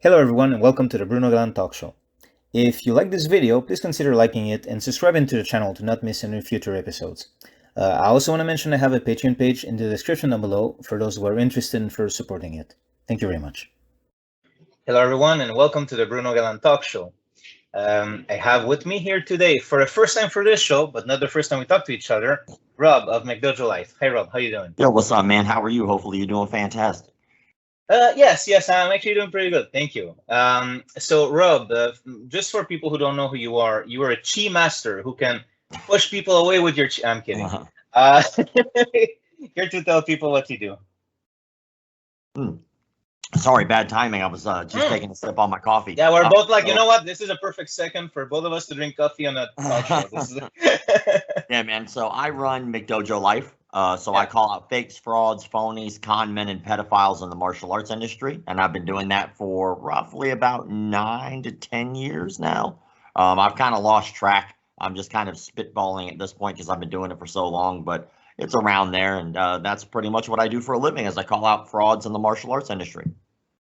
Hello everyone and welcome to the Bruno Galan talk show. If you like this video, please consider liking it and subscribing to the channel to not miss any future episodes. I also want to mention I have a Patreon page in the description down below for those who are interested in further supporting it. Thank you very much. Hello everyone and welcome to the Bruno Galan talk show. I have with me here today for the first time for this show, but not the first time we talk to each other, Rob of McDojo Life. Hey Rob, how you doing? Yo, what's up, man? How are you? Hopefully you're doing fantastic. Yes, I'm actually doing pretty good. Thank you. So Rob, just for people who don't know who you are a chi master who can push people away with your chi. I'm kidding. Here to tell people what you do. Sorry, bad timing. I was just taking a sip on my coffee. Yeah, we're both like, you know what? This is a perfect second for both of us to drink coffee on a talk show. Yeah, man. So I run McDojo Life. I call out fakes, frauds, phonies, con men, and pedophiles in the martial arts industry. And I've been doing that for roughly about 9 to 10 years now. I've kind of lost track. I'm just kind of spitballing at this point because I've been doing it for so long, but it's around there. And that's pretty much what I do for a living, is I call out frauds in the martial arts industry.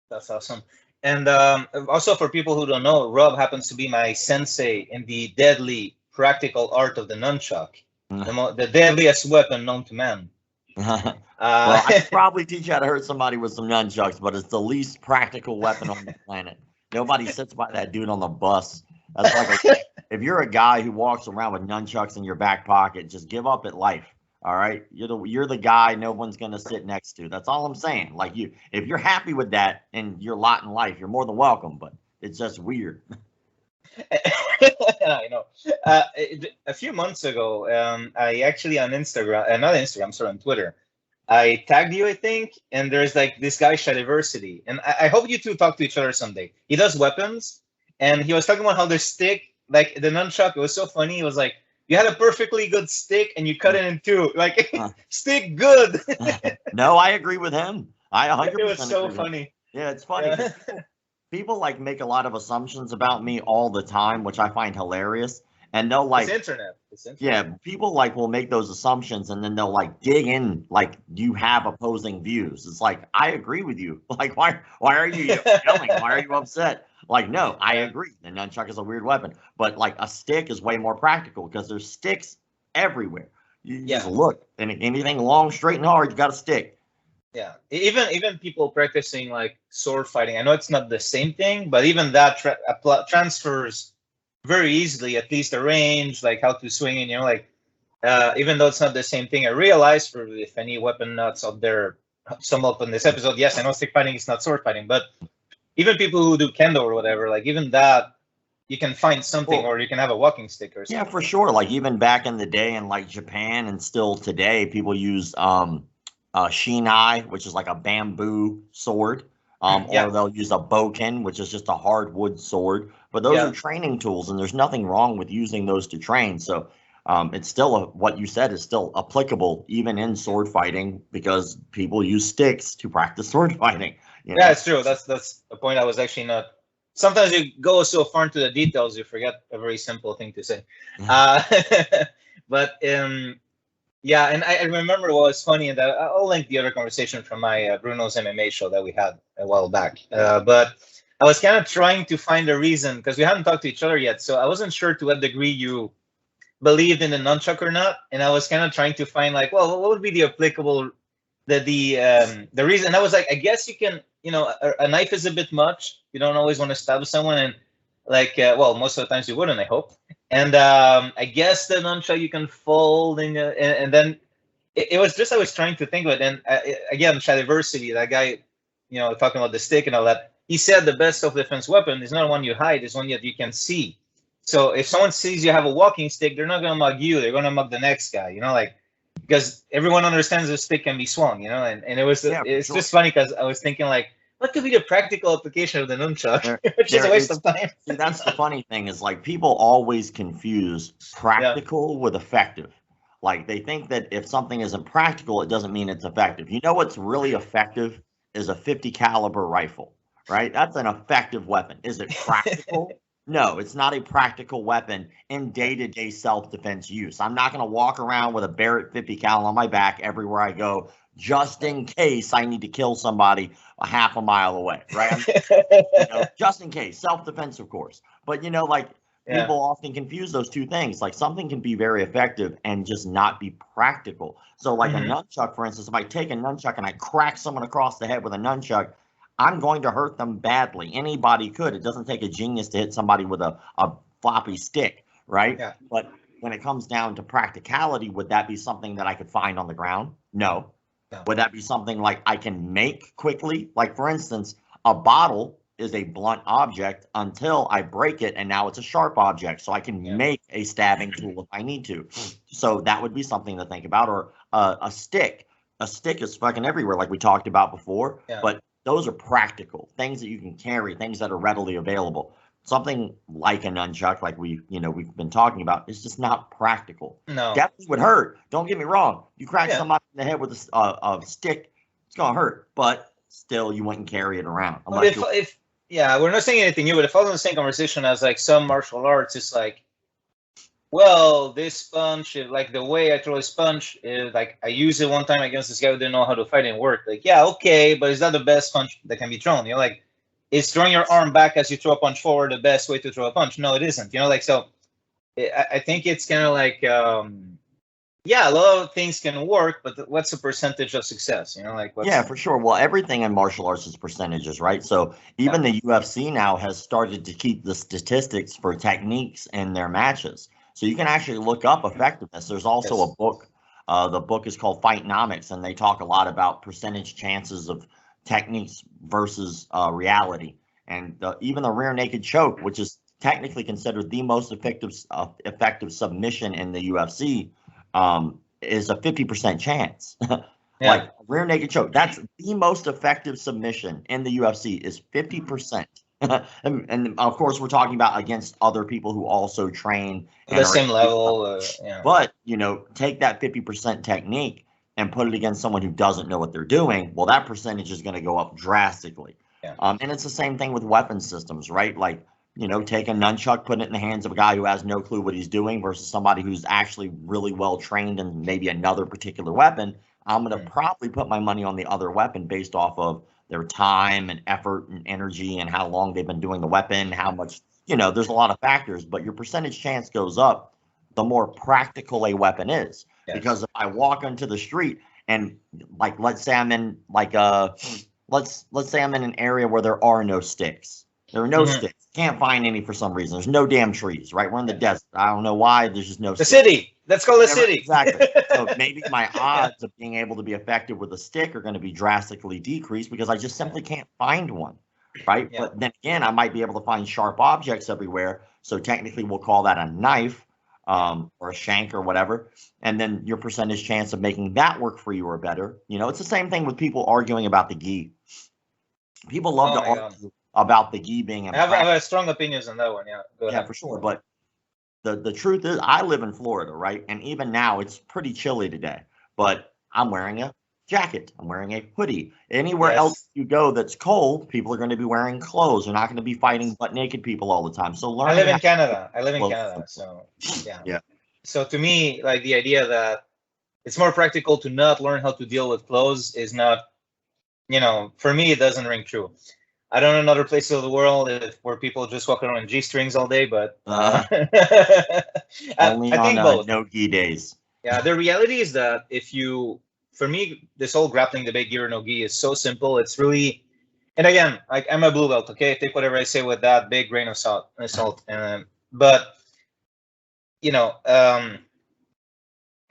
That's awesome. And also for people who don't know, Rob happens to be my sensei in the deadly practical art of the nunchuck. The deadliest weapon known to man. Well, I could probably teach you how to hurt somebody with some nunchucks, but it's the least practical weapon on the planet. Nobody sits by that dude on the bus. That's like if you're a guy who walks around with nunchucks in your back pocket, just give up at life. All right, you're the guy no one's gonna sit next to. That's all I'm saying. Like if you're happy with that and your lot in life, you're more than welcome. But it's just weird. I know. A few months ago, I actually on Instagram, not Instagram, sorry, on Twitter, I tagged you, I think, and there's like this guy, Shadiversity, and I hope you two talk to each other someday. He does weapons, and he was talking about how the stick, like the nunchuck, it was so funny. He was like, you had a perfectly good stick, and you cut it in two, like stick good. No, I agree with him. I 100%. It was so funny. Yeah, it's funny. Yeah. People like make a lot of assumptions about me all the time, which I find hilarious. And they'll like it's internet. Yeah, people like will make those assumptions and then they'll like dig in like you have opposing views. It's like, I agree with you. Like, why are you yelling? Why are you upset? Like, no, I agree. The nunchuck is a weird weapon, but like a stick is way more practical because there's sticks everywhere. You just look, and anything long, straight, and hard, you got a stick. Yeah, even people practicing like sword fighting. I know it's not the same thing, but even that transfers very easily. At least the range, like how to swing, and like even though it's not the same thing. I realize, for if any weapon nuts out there, sum up in this episode. Yes, I know stick fighting is not sword fighting, but even people who do kendo or whatever, like even that, you can find something, or you can have a walking stick or something. Yeah, for sure. Like even back in the day, in like Japan, and still today, people use shinai, which is like a bamboo sword, or they'll use a boken, which is just a hardwood sword. But those are training tools, and there's nothing wrong with using those to train. So it's still what you said is still applicable even in sword fighting, because people use sticks to practice sword fighting. You know? Yeah, it's true. That's the point. I was actually not. Sometimes you go so far into the details, you forget a very simple thing to say. But yeah, and I remember what was funny, and I'll link the other conversation from my Bruno's MMA show that we had a while back. But I was kind of trying to find a reason, because we hadn't talked to each other yet, so I wasn't sure to what degree you believed in the nunchuck or not, and I was kind of trying to find like, well, what would be the applicable, the reason. And I was like, I guess you can, a knife is a bit much. You don't always want to stab someone, and like, well, most of the times you wouldn't, I hope. And I guess the nunchuck you can fold, and then it was just, I was trying to think of it. And again, Shadiversity, that guy, talking about the stick and all that, he said the best self-defense weapon is not one you hide, it's one that you can see. So if someone sees you have a walking stick, they're not going to mug you, they're going to mug the next guy, like, because everyone understands the stick can be swung, and it was, it's just funny because I was thinking like, what could be the practical application of the nunchuck, which is a waste of time. See, that's the funny thing, is like people always confuse practical with effective. Like they think that if something isn't practical, it doesn't mean it's effective. You know what's really effective is a 50 caliber rifle, right? That's an effective weapon. Is it practical? No, it's not a practical weapon in day-to-day self-defense use. I'm not going to walk around with a Barrett 50 cal on my back everywhere I go just in case I need to kill somebody a half a mile away, right? Just in case, self-defense, of course. But like people often confuse those two things. Like something can be very effective and just not be practical. So like a nunchuck, for instance, if I take a nunchuck and I crack someone across the head with a nunchuck, I'm going to hurt them badly. Anybody could. It doesn't take a genius to hit somebody with a floppy stick, right? Yeah. But when it comes down to practicality, would that be something that I could find on the ground? No. Would that be something like I can make quickly? Like, for instance, a bottle is a blunt object until I break it, and now it's a sharp object. So I can make a stabbing tool if I need to. So that would be something to think about. Or a stick. A stick is fucking everywhere, like we talked about before. But those are practical things that you can carry, things that are readily available. Something like a nunchuck, like we've been talking about, is just not practical. No, definitely would hurt. Don't get me wrong. You crack somebody in the head with a stick, it's gonna hurt. But still, you wouldn't carry it around. But if we're not saying anything new, but if I was in the same conversation as like some martial arts, it's like, well, this punch, like the way I throw a punch, like I used it one time against this guy who didn't know how to fight and work. Like, yeah, okay, but is that the best punch that can be thrown? Like, is throwing your arm back as you throw a punch forward the best way to throw a punch? No, it isn't. Like, so I think it's kind of like, a lot of things can work, but what's the percentage of success? Like, for sure. Well, everything in martial arts is percentages, right? So even the UFC now has started to keep the statistics for techniques in their matches. So you can actually look up effectiveness. There's also a book. The book is called Fightnomics, and they talk a lot about percentage chances of techniques versus reality. And even the rear naked choke, which is technically considered the most effective submission in the UFC, is a 50% chance. Like rear naked choke, that's the most effective submission in the UFC is 50%. and of course, we're talking about against other people who also train at the same level. But take that 50% technique and put it against someone who doesn't know what they're doing. Well, that percentage is going to go up drastically. And it's the same thing with weapon systems, right? Like, take a nunchuck, put it in the hands of a guy who has no clue what he's doing versus somebody who's actually really well trained in maybe another particular weapon. I'm going to probably put my money on the other weapon based off of their time and effort and energy and how long they've been doing the weapon, how much, there's a lot of factors, but your percentage chance goes up the more practical a weapon is. Because if I walk onto the street and like, let's say I'm in like let's say I'm in an area where there are no sticks. There are no sticks. Can't find any for some reason. There's no damn trees, right? We're in the desert. I don't know why. There's just no sticks. City. Let's call the city. Exactly. So maybe my odds of being able to be effective with a stick are going to be drastically decreased because I just simply can't find one, right? But then again, I might be able to find sharp objects everywhere. So technically we'll call that a knife or a shank or whatever. And then your percentage chance of making that work for you are better. It's the same thing with people arguing about the gi. People love to argue about the gi being I have strong opinions on that one. Go ahead. For sure. But the truth is, I live in Florida, right? And even now, it's pretty chilly today. But I'm wearing a jacket. I'm wearing a hoodie. Anywhere else you go that's cold, people are going to be wearing clothes. They're not going to be fighting butt naked people all the time. So I live in Canada. So So to me, like the idea that it's more practical to not learn how to deal with clothes is not, for me, it doesn't ring true. I don't know another place of the world where people just walk around in G-strings all day, but only I think both. No gi days. Yeah, the reality is that for me, this whole grappling debate, gi or no gi, is so simple. It's really, and again, like I'm a blue belt, okay? Take whatever I say with that big grain of salt. But I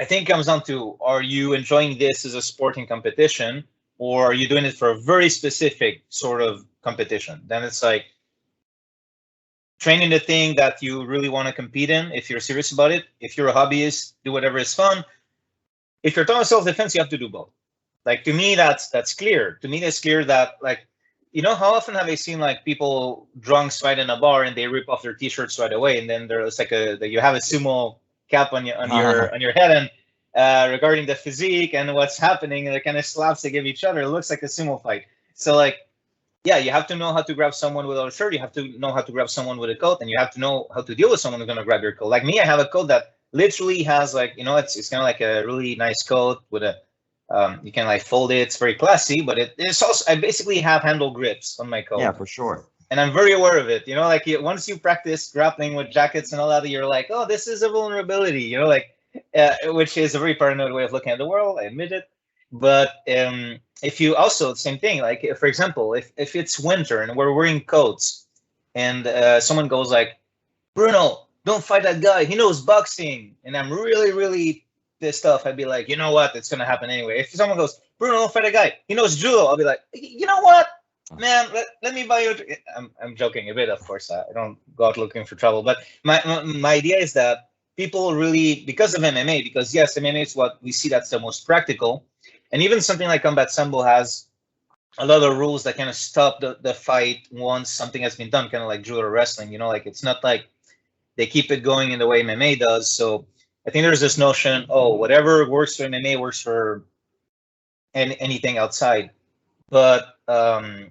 think it comes down to: are you enjoying this as a sporting competition, or are you doing it for a very specific sort of competition? Then it's like training the thing that you really want to compete in. If you're serious about it, if you're a hobbyist, do whatever is fun. If you're talking self-defense, you have to do both. Like to me, that's clear. To me, it's clear that like, how often have I seen like people drunks fight in a bar and they rip off their t-shirts right away, and then there's like you have a sumo cap on your head, and regarding the physique and what's happening, and the kind of slaps they give each other, it looks like a sumo fight. So like, yeah, you have to know how to grab someone without a shirt. You have to know how to grab someone with a coat, and you have to know how to deal with someone who's going to grab your coat. Like me, I have a coat that literally has like, it's kind of like a really nice coat with a You can like fold it. It's very classy, but it's also, I basically have handle grips on my coat. Yeah, for sure. And I'm very aware of it. You know, like once you practice grappling with jackets and all that, you're like, oh, this is a vulnerability. You know, like which is a very paranoid way of looking at the world. I admit it. But if you also, same thing, like for example, if it's winter and we're wearing coats and someone goes like, Bruno, don't fight that guy. He knows boxing. And I'm really, really pissed off. I'd be like, you know what? It's going to happen anyway. If someone goes, Bruno, don't fight that guy. He knows judo. I'll be like, you know what? Man, let me buy you. I'm joking a bit, of course. I don't go out looking for trouble. But my idea is that people really, because of MMA, because yes, MMA is what we see that's the most practical. And even something like Combat Sambo has a lot of rules that kind of stop the fight once something has been done, kind of like judo or wrestling. You know, like it's not like they keep it going in the way MMA does. So I think there's this notion, oh, whatever works for MMA works for anything outside. But I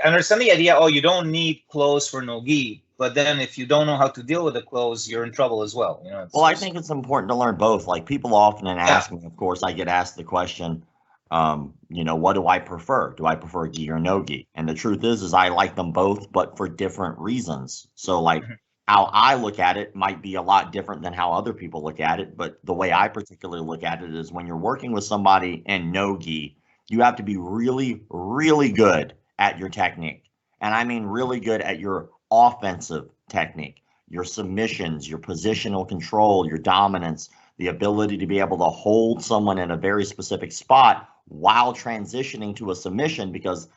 understand the idea, oh, you don't need clothes for no gi. But then if you don't know how to deal with the clothes, you're in trouble as well. You know. Well, I think it's important to learn both. Like people often ask me, of course, I get asked the question, you know, what do I prefer? Do I prefer gi or no gi? And the truth is I like them both, but for different reasons. So like how I look at it might be a lot different than how other people look at it. But the way I particularly look at it is when you're working with somebody in no gi, you have to be really, really good at your technique. And I mean really good at your offensive technique, your submissions, your positional control, your dominance, the ability to be able to hold someone in a very specific spot while transitioning to a submission, because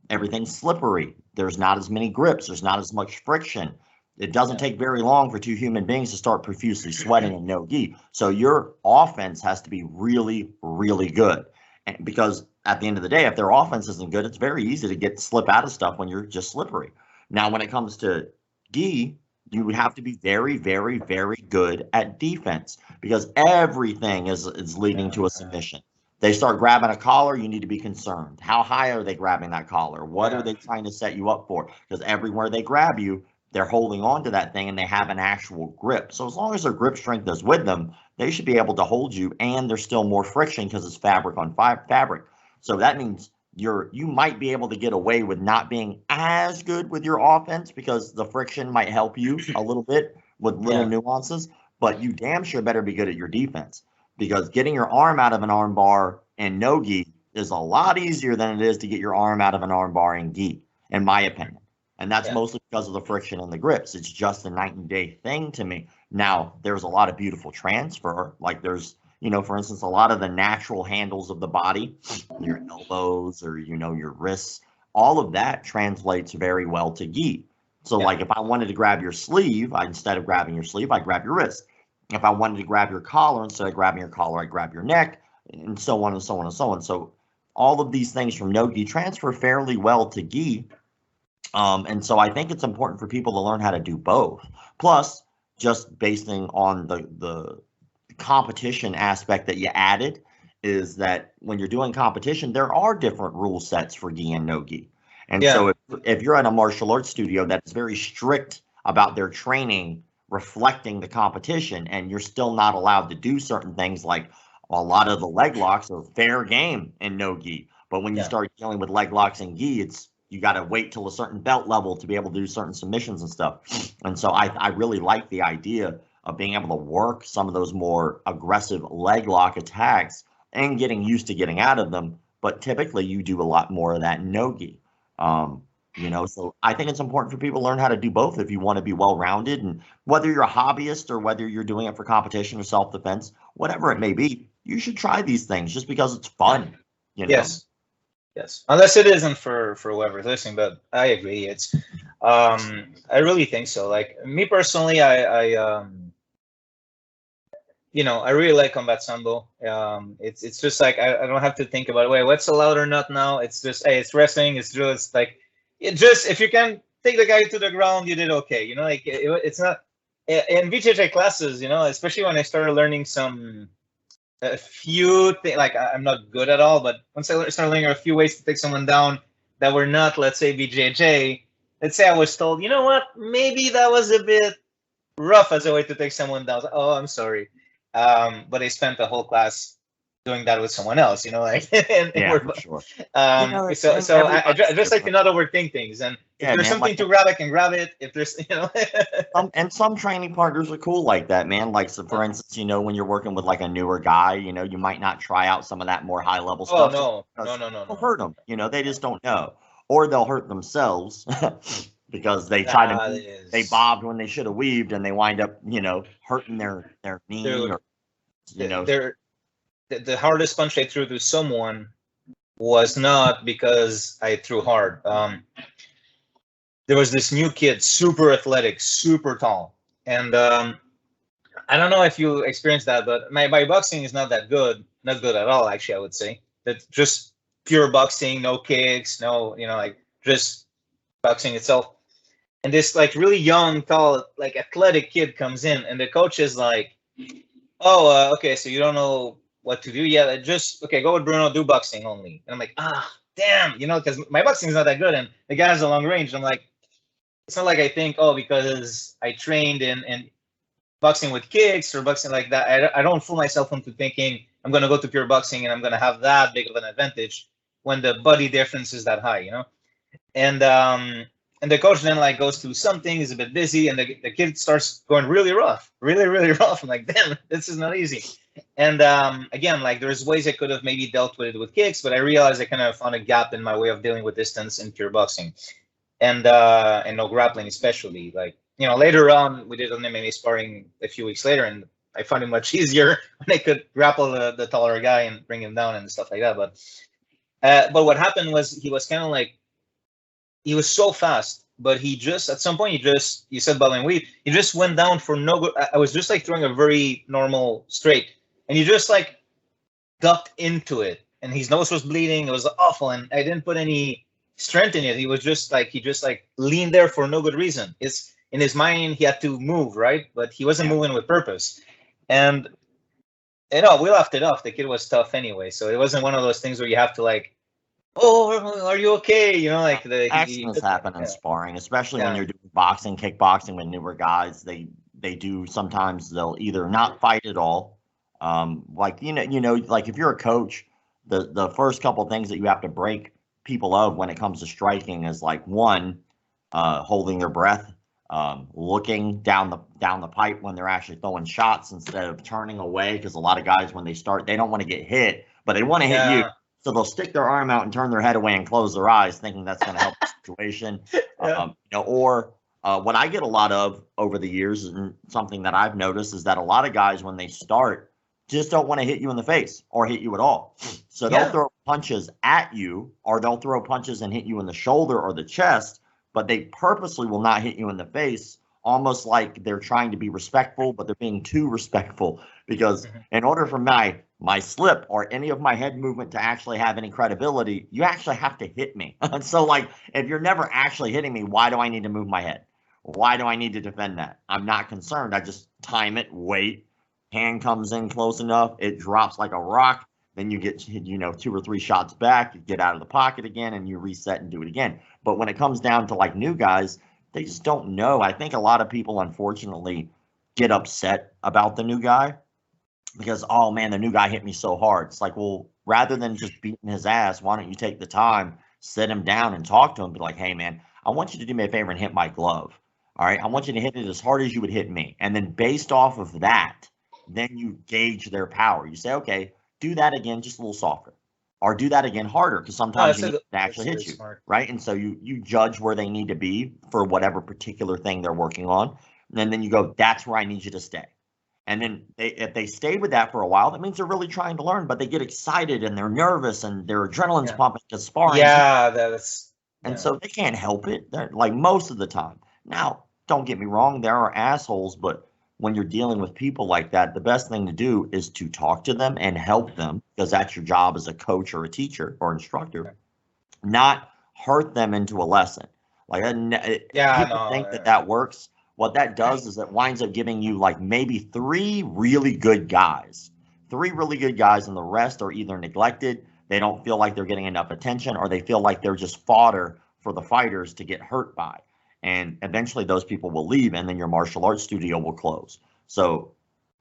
everything's slippery. There's not as many grips. There's not as much friction. It doesn't take very long for two human beings to start profusely sweating in no gi. So your offense has to be really, really good. And because at the end of the day, if their offense isn't good, it's very easy to slip out of stuff when you're just slippery. Now, when it comes to gi, you would have to be very, very, very good at defense, because everything is leading to a submission. They start grabbing a collar, you need to be concerned. How high are they grabbing that collar? What are they trying to set you up for? Because everywhere they grab you, they're holding on to that thing and they have an actual grip. So as long as their grip strength is with them, they should be able to hold you, and there's still more friction because it's fabric on fabric. So that means you might be able to get away with not being as good with your offense because the friction might help you a little bit with little nuances, but you damn sure better be good at your defense, because getting your arm out of an arm bar in no gi is a lot easier than it is to get your arm out of an arm bar in gi, in my opinion. And that's mostly because of the friction and the grips. It's just a night and day thing to me. Now, there's a lot of beautiful transfer. Like there's, you know, for instance, a lot of the natural handles of the body, your elbows or, you know, your wrists, all of that translates very well to gi. So like if I wanted to grab your sleeve, instead of grabbing your sleeve, I grab your wrist. If I wanted to grab your collar, instead of grabbing your collar, I grab your neck, and so on and so on and so on. So all of these things from no gi transfer fairly well to gi. And so I think it's important for people to learn how to do both. Plus, just basing on the competition aspect that you added, is that when you're doing competition, there are different rule sets for gi and no gi. And so if you're at a martial arts studio that's very strict about their training reflecting the competition, and you're still not allowed to do certain things, like a lot of the leg locks are fair game in no gi. But when you start dealing with leg locks in gi, you got to wait till a certain belt level to be able to do certain submissions and stuff. And so I really like the idea of being able to work some of those more aggressive leg lock attacks and getting used to getting out of them. But typically you do a lot more of that in no gi. You know, so I think it's important for people to learn how to do both if you want to be well-rounded. And whether you're a hobbyist or whether you're doing it for competition or self-defense, whatever it may be, you should try these things just because it's fun. You know? Yes, unless it isn't for whoever's listening, but I agree. It's, I really think so. Like me personally, I you know, I really like Combat Sambo. It's just like I don't have to think about, wait, what's allowed or not now. It's just, hey, it's wrestling, it's drill. It's like, it just, if you can take the guy to the ground, you did okay. You know, like it's not in VJJ classes. You know, especially when I started learning a few things, like I'm not good at all, but once I started learning a few ways to take someone down that were not, let's say, BJJ, let's say I was told, you know what, maybe that was a bit rough as a way to take someone down. Oh, I'm sorry. But I spent the whole class doing that with someone else, like Yeah, for sure. So I just like to not overthink things, and if there's something to grab, I can grab it. If there's and some training partners are cool like that, man. Like, so for instance, when you're working with like a newer guy, you might not try out some of that more high level stuff. No. It'll hurt them. They just don't know, or they'll hurt themselves because they they bobbed when they should have weaved, and they wind up hurting their knee. Dude, the hardest punch I threw to someone was not because I threw hard. There was this new kid, super athletic, super tall, and I don't know if you experienced that, but my boxing is not that good, not good at all, actually. I would say that just pure boxing, no kicks, no, like just boxing itself. And this like really young, tall, like athletic kid comes in, and the coach is like, "Oh, okay, so you don't know what to do yet? Just okay, go with Bruno, do boxing only." And I'm like, damn, because my boxing is not that good, and the guy has a long range. I'm like, it's not like I think, because I trained in boxing with kicks or boxing like that. I don't fool myself into thinking I'm gonna go to pure boxing and I'm gonna have that big of an advantage when the body difference is that high, And the coach then like goes to something, is a bit busy, and the kid starts going really rough, really, really rough. I'm like, damn, this is not easy. And again, like there's ways I could have maybe dealt with it with kicks, but I realized I kind of found a gap in my way of dealing with distance in pure boxing, and no grappling, especially. Like later on, we did an MMA sparring a few weeks later, and I found it much easier when I could grapple the taller guy and bring him down and stuff like that. But what happened was he was kind of like, he was so fast, but he just, at some point, you said bobbing weave, he just went down for no good. I was just like throwing a very normal straight, and he just like ducked into it, and his nose was bleeding. It was awful, and I didn't put any strength in it. He just leaned there for no good reason. It's in his mind, he had to move, right? But he wasn't moving with purpose. And we laughed it off. The kid was tough anyway, so it wasn't one of those things where you have to like, "Oh, are you okay?" Like accidents happen in sparring, especially when you're doing boxing, kickboxing with newer guys. They do sometimes. They'll either not fight at all. Like like if you're a coach, the first couple of things that you have to break people of when it comes to striking is like one, holding their breath, looking down the pipe when they're actually throwing shots instead of turning away, because a lot of guys when they start, they don't want to get hit, but they want to hit you. So they'll stick their arm out and turn their head away and close their eyes, thinking that's going to help the situation. Or what I get a lot of over the years, and something that I've noticed, is that a lot of guys, when they start, just don't want to hit you in the face or hit you at all. So they'll throw punches at you, or they'll throw punches and hit you in the shoulder or the chest, but they purposely will not hit you in the face, almost like they're trying to be respectful, but they're being too respectful, because in order for my slip or any of my head movement to actually have any credibility, you actually have to hit me. So like, if you're never actually hitting me, why do I need to move my head? Why do I need to defend that? I'm not concerned. I just time it, wait, hand comes in close enough, it drops like a rock, then you get 2 or 3 shots back, you get out of the pocket again, and you reset and do it again. But when it comes down to like new guys, they just don't know. I think a lot of people, unfortunately, get upset about the new guy because, oh man, the new guy hit me so hard. It's like, well, rather than just beating his ass, why don't you take the time, sit him down and talk to him, be like, hey man, I want you to do me a favor and hit my glove. All right, I want you to hit it as hard as you would hit me. And then based off of that, then you gauge their power. You say, okay, do that again, just a little softer. Or do that again harder, because sometimes you need to actually hit you, right? And so you judge where they need to be for whatever particular thing they're working on. And then you go, that's where I need you to stay. And then if they stay with that for a while, that means they're really trying to learn, but they get excited and they're nervous and their adrenaline's pumping because sparring. And so they can't help it. They're like most of the time. Now, don't get me wrong, there are assholes, but when you're dealing with people like that, the best thing to do is to talk to them and help them, because that's your job as a coach or a teacher or instructor, not hurt them into a lesson. Like, people think that works. What that does is it winds up giving you like maybe 3 really good guys, and the rest are either neglected, they don't feel like they're getting enough attention, or they feel like they're just fodder for the fighters to get hurt by. And eventually those people will leave, and then your martial arts studio will close. So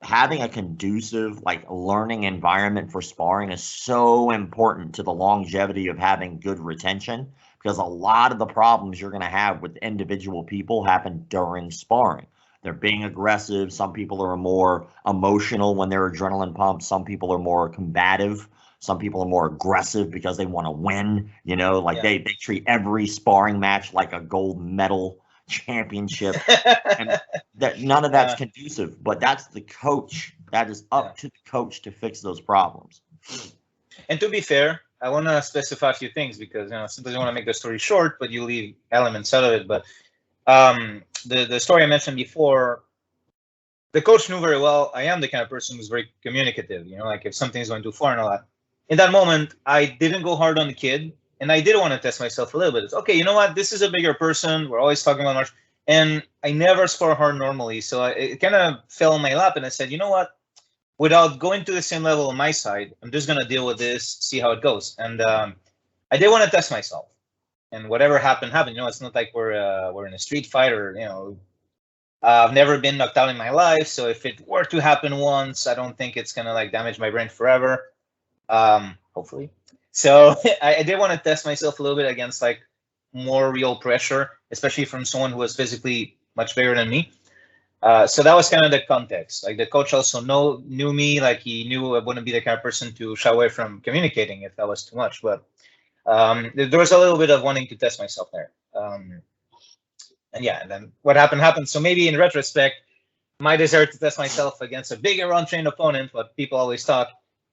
having a conducive, like, learning environment for sparring is so important to the longevity of having good retention, because a lot of the problems you're going to have with individual people happen during sparring. They're being aggressive. Some people are more emotional when they're adrenaline pumped. Some people are more combative. Some people are more aggressive because they want to win. You know, like they treat every sparring match like a gold medal championship. And that none of that's conducive, but that's the coach. That is up to the coach to fix those problems. And to be fair, I want to specify a few things because sometimes you want to make the story short, but you leave elements out of it. But the story I mentioned before, the coach knew very well I am the kind of person who's very communicative. Like if something's going too far and all that. In that moment, I didn't go hard on the kid, and I did want to test myself a little bit. It's okay, you know what? This is a bigger person. We're always talking about martial, and I never spar hard normally, so it kind of fell in my lap, and I said, you know what? Without going to the same level on my side, I'm just gonna deal with this, see how it goes. And I did want to test myself, and whatever happened. It's not like we're in a street fight or I've never been knocked out in my life, so if it were to happen once, I don't think it's gonna like damage my brain forever. Hopefully. So I did want to test myself a little bit against like more real pressure, especially from someone who was physically much bigger than me. So that was kind of the context. Like the coach also knew me, like he knew I wouldn't be the kind of person to shy away from communicating if that was too much. But there was a little bit of wanting to test myself there. And then what happened. So maybe in retrospect, my desire to test myself against a bigger untrained opponent, what people always talk,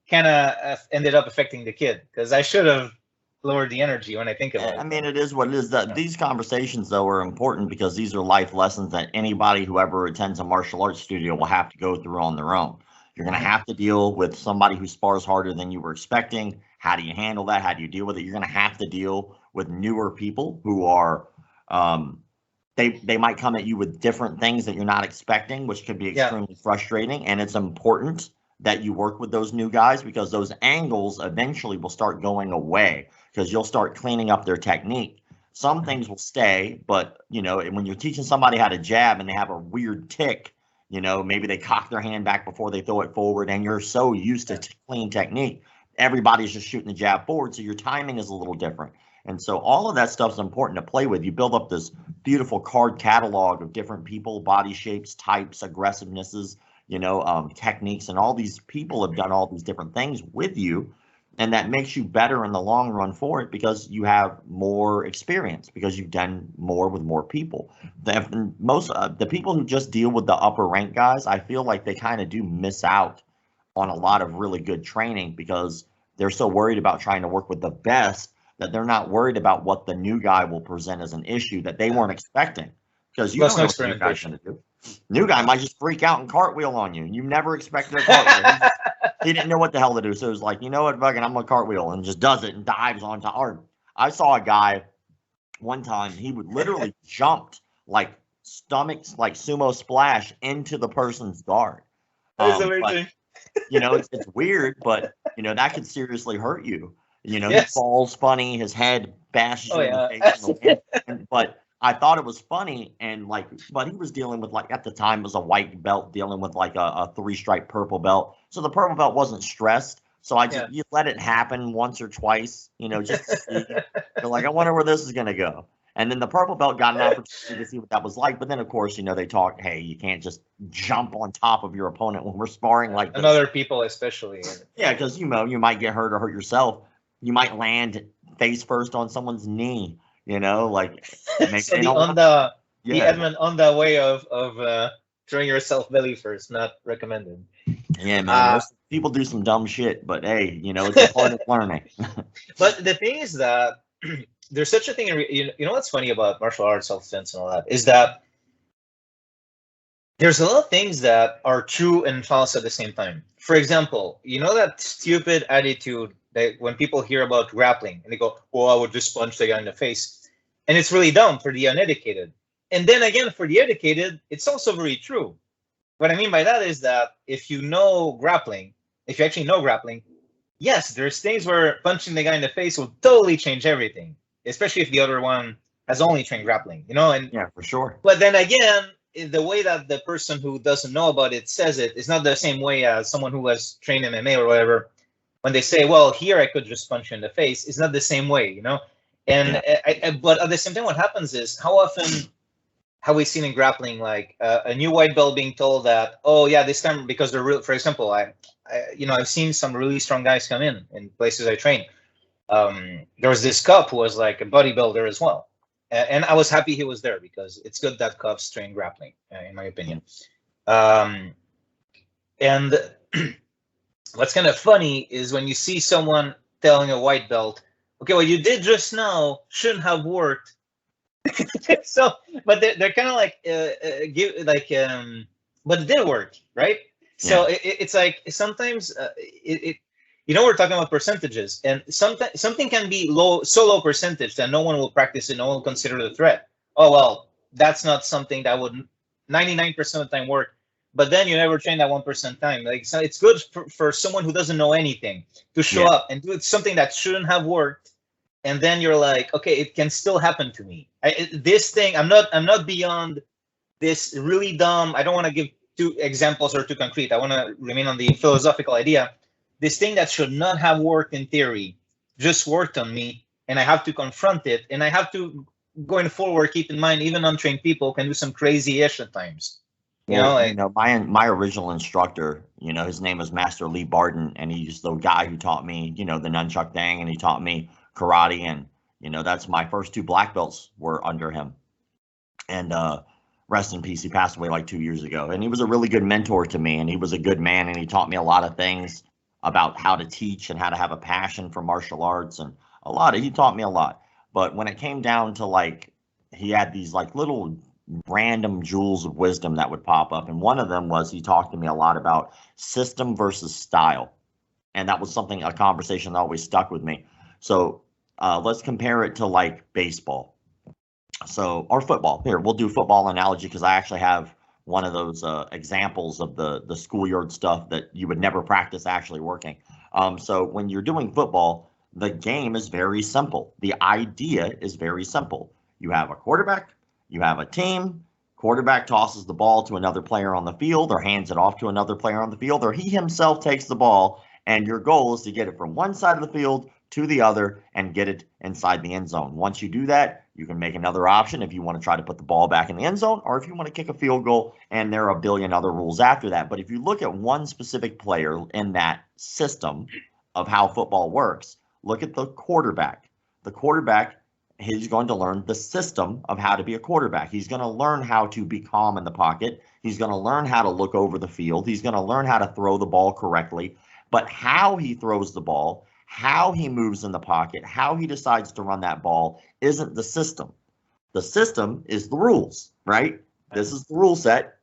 kind of ended up affecting the kid because I should have lowered the energy when I think about it. I mean, it is what it is. That these conversations, though, are important because these are life lessons that anybody who ever attends a martial arts studio will have to go through on their own. You're going to have to deal with somebody who spars harder than you were expecting. How do you handle that? How do you deal with it? You're going to have to deal with newer people who are they might come at you with different things that you're not expecting, which could be extremely frustrating. And it's important that you work with those new guys because those angles eventually will start going away because you'll start cleaning up their technique. Some things will stay, but when you're teaching somebody how to jab and they have a weird tick, maybe they cock their hand back before they throw it forward and you're so used to clean technique, everybody's just shooting the jab forward, so your timing is a little different. And so all of that stuff is important to play with. You build up this beautiful card catalog of different people, body shapes, types, aggressivenesses, techniques, and all these people have done all these different things with you, and that makes you better in the long run for it because you have more experience because you've done more with more people. The people who just deal with the upper rank guys, I feel like they kind of do miss out on a lot of really good training because they're so worried about trying to work with the best that they're not worried about what the new guy will present as an issue that they weren't expecting because you don't know what the new guy's going to do. New guy might just freak out and cartwheel on you. You never expected a cartwheel. He didn't know what the hell to do. So it was like, you know what, fucking, I'm going to cartwheel, and just does it and dives onto art. I saw a guy one time, he would literally jumped like stomachs, like sumo splash into the person's guard. That is amazing. It's weird, but that could seriously hurt you. He falls funny, his head bashes you in the face. But I thought it was funny, and but he was dealing with at the time it was a white belt dealing with like a 3-stripe purple belt. So the purple belt wasn't stressed. So I just you let it happen once or twice, just to see. You're like, I wonder where this is gonna go. And then the purple belt got an opportunity to see what that was like. But then of course, they talk, hey, you can't just jump on top of your opponent when we're sparring like this. And other people especially. Yeah, because you might get hurt or hurt yourself. You might land face first on someone's knee, maybe so the Edmund on the way of throwing yourself belly first, not recommended. Yeah, man. People do some dumb shit, but hey, it's a part of learning. But the thing is that there's such a thing. What's funny about martial arts, self-defense, and all that is that there's a lot of things that are true and false at the same time. For example, that stupid attitude that when people hear about grappling and they go, "Oh, I would just punch the guy in the face," and it's really dumb for the uneducated. And then again, for the educated, it's also very true. What I mean by that is that if you actually know grappling, yes, there's things where punching the guy in the face will totally change everything, especially if the other one has only trained grappling, And yeah, for sure. But then again, the way that the person who doesn't know about it says it is not the same way as someone who has trained MMA or whatever. When they say, well, here I could just punch you in the face, it's not the same way, you know? And but at the same time, what happens is, how often have we seen in grappling, like a new white belt being told that, oh yeah, this time, because they're real, for example, I've seen some really strong guys come in places I train. There was this cop who was like a bodybuilder as well. And I was happy he was there, because it's good that cops train grappling, in my opinion. And what's kind of funny is when you see someone telling a white belt, okay, what you did just now shouldn't have worked. So, but they're kind of like, but it did work, right? So it's like sometimes we're talking about percentages, and sometimes something can be so low percentage that no one will practice it, no one will consider it a threat. Oh well, that's not something that would 99% of the time work. But then you never train that 1% time. Like, so it's good for someone who doesn't know anything to show up and do something that shouldn't have worked, and then you're like, okay, it can still happen to me. This thing, I'm not beyond this really dumb. I don't want to give two examples or too concrete. I want to remain on the philosophical idea. This thing that should not have worked in theory just worked on me, and I have to confront it, and I have to, going forward, keep in mind even untrained people can do some crazy-ish at times. My original instructor, his name was Master Lee Barton, and he's the guy who taught me, the nunchuck thing, and he taught me karate, and that's my first 2 black belts were under him. And rest in peace, he passed away like 2 years ago, and he was a really good mentor to me, and he was a good man, and he taught me a lot of things about how to teach and how to have a passion for martial arts, and he taught me a lot. But when it came down to, like, he had these like little random jewels of wisdom that would pop up, and one of them was he talked to me a lot about system versus style, and that was a conversation that always stuck with me. So let's compare it to like baseball, or football. Here, we'll do football analogy, because I actually have one of those examples of the schoolyard stuff that you would never practice actually working. So when you're doing football, the game is very simple. The idea is very simple. You have a quarterback, you have a team. Quarterback tosses the ball to another player on the field, or hands it off to another player on the field, or he himself takes the ball, and your goal is to get it from one side of the field to the other and get it inside the end zone. Once you do that, you can make another option if you want to try to put the ball back in the end zone, or if you want to kick a field goal, and there are a billion other rules after that. But if you look at one specific player in that system of how football works, look at the quarterback. The quarterback, he's going to learn the system of how to be a quarterback. He's going to learn how to be calm in the pocket. He's going to learn how to look over the field. He's going to learn how to throw the ball correctly. But how he throws the ball, how he moves in the pocket, how he decides to run that ball isn't the system. The system is the rules, right? This is the rule set.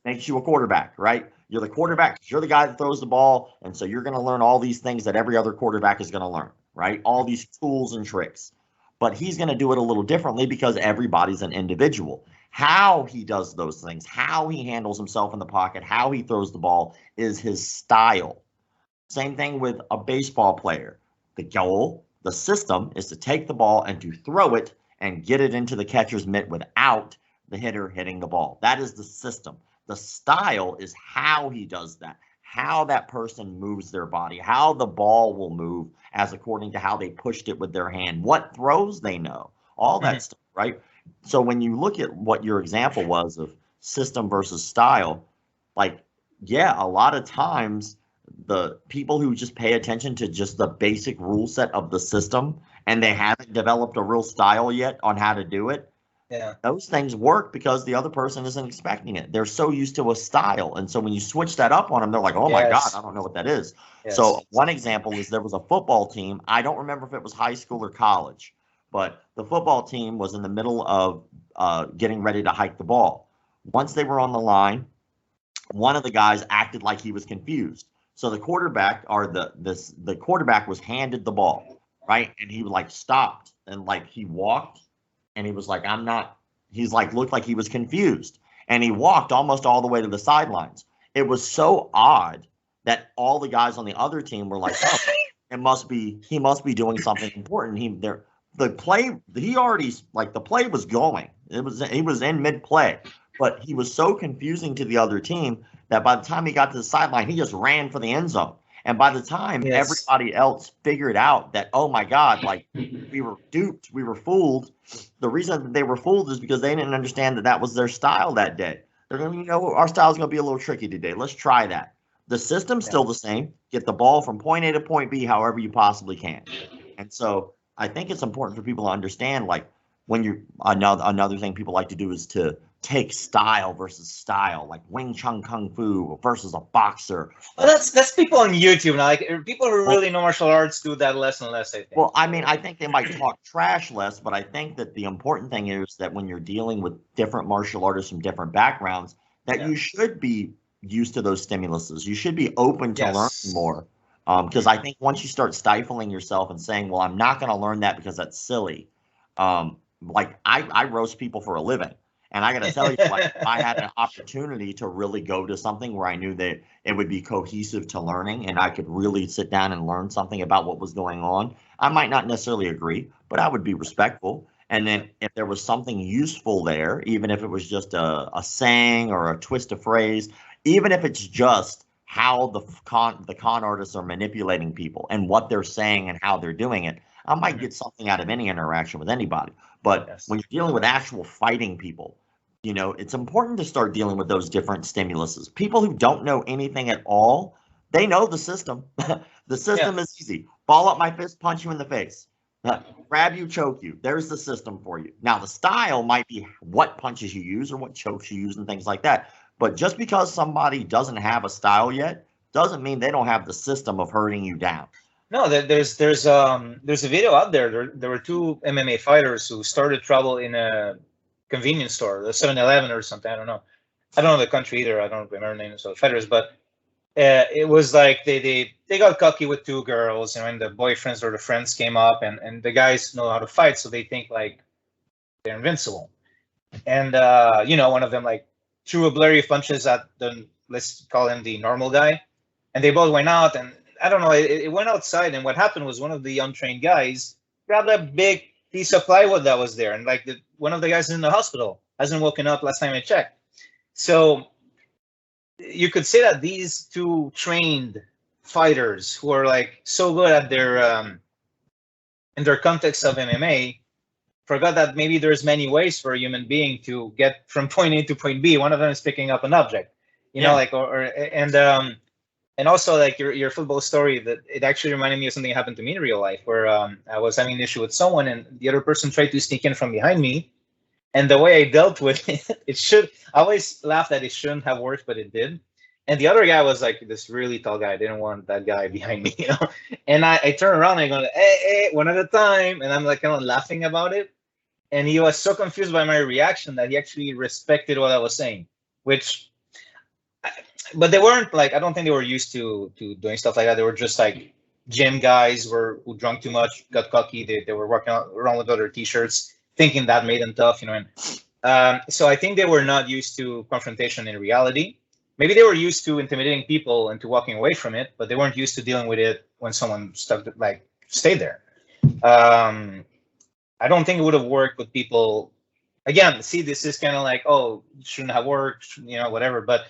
Makes you a quarterback, right? You're the quarterback. You're the guy that throws the ball. And so you're going to learn all these things that every other quarterback is going to learn, right? All these tools and tricks. But he's going to do it a little differently, because everybody's an individual. How he does those things, how he handles himself in the pocket, how he throws the ball is his style. Same thing with a baseball player. The goal, the system, is to take the ball and to throw it and get it into the catcher's mitt without the hitter hitting the ball. That is the system. The style is how he does that, how that person moves their body, how the ball will move as according to how they pushed it with their hand, what throws they know, all that stuff, right? So when you look at what your example was of system versus style, like, a lot of times the people who just pay attention to just the basic rule set of the system, and they haven't developed a real style yet on how to do it, those things work because the other person isn't expecting it. They're so used to a style. And so when you switch that up on them, they're like, oh my God, I don't know what that is. So one example is there was a football team. I don't remember if it was high school or college, but the football team was in the middle of getting ready to hike the ball. Once they were on the line, one of the guys acted like he was confused. So the quarterback, or the quarterback, was handed the ball, right? And he like stopped, and like he walked, and he was like, he's like, looked like he was confused. And he walked almost all the way to the sidelines. It was so odd that all the guys on the other team were like, oh, he must be doing something important. The play was going. He was in mid-play. but he was so confusing to the other team that by the time he got to the sideline, he just ran for the end zone. And by the time everybody else figured out that, oh my God, like we were duped, we were fooled, the reason that they were fooled is because they didn't understand that that was their style that day. They're going to, you know, our style is going to be a little tricky today. Let's try that. The system's still the same. Get the ball from point A to point B however you possibly can. And so I think it's important for people to understand, like, when you another thing people like to do is to take style versus style, like Wing Chun Kung Fu versus a boxer. Well, that's people on YouTube now. Like people who really know martial arts do that less and less, I think. Well, I mean, I think they might talk trash less, but I think that the important thing is that when you're dealing with different martial artists from different backgrounds, that you should be used to those stimuluses. You should be open to learning more. Because I think once you start stifling yourself and saying, well, I'm not going to learn that because that's silly. Like I roast people for a living. And I got to tell you, like, if I had an opportunity to really go to something where I knew that it would be cohesive to learning and I could really sit down and learn something about what was going on, I might not necessarily agree, but I would be respectful. And then if there was something useful there, even if it was just a saying or a twist of phrase, even if it's just how the con artists are manipulating people and what they're saying and how they're doing it, I might get something out of any interaction with anybody. But when you're dealing with actual fighting people, you know, it's important to start dealing with those different stimuluses. People who don't know anything at all, they know the system. The system is easy. Ball up my fist, punch you in the face. Grab you, choke you. There's the system for you. Now, the style might be what punches you use or what chokes you use and things like that. But just because somebody doesn't have a style yet doesn't mean they don't have the system of hurting you down. No, there's a video out there. There were two MMA fighters who started trouble in a convenience store, the 7-Eleven or something. I don't know the country either. I don't remember the names of the fighters, but it was like they got cocky with two girls, you know, and the boyfriends or the friends came up, and the guys know how to fight, so they think like they're invincible. And you know, one of them like threw a blurry punches at the, let's call him the normal guy, and they both went out, and I don't know, it went outside, and what happened was one of the untrained guys grabbed a big piece of plywood that was there, and like one of the guys is in the hospital, hasn't woken up last time I checked. So you could say that these two trained fighters who are like so good at their in their context of MMA forgot that maybe there's many ways for a human being to get from point A to point B. One of them is picking up an object, you know, like and also like your football story, that it actually reminded me of something that happened to me in real life, where I was having an issue with someone and the other person tried to sneak in from behind me. And the way I dealt with it, I always laugh that it shouldn't have worked, but it did. And the other guy was like this really tall guy. I didn't want that guy behind me, you know. And I turn around and I go, hey, one at a time. And I'm like kind of laughing about it. And he was so confused by my reaction that he actually respected what I was saying, but they weren't like, I don't think they were used to doing stuff like that. They were just like gym guys who drank too much, got cocky. They were walking around with other t-shirts, thinking that made them tough, you know. And so I think they were not used to confrontation in reality. Maybe they were used to intimidating people and to walking away from it, but they weren't used to dealing with it when someone stayed there. I don't think it would have worked with people. Again, see, this is kind of like, oh, it shouldn't have worked, you know, whatever. But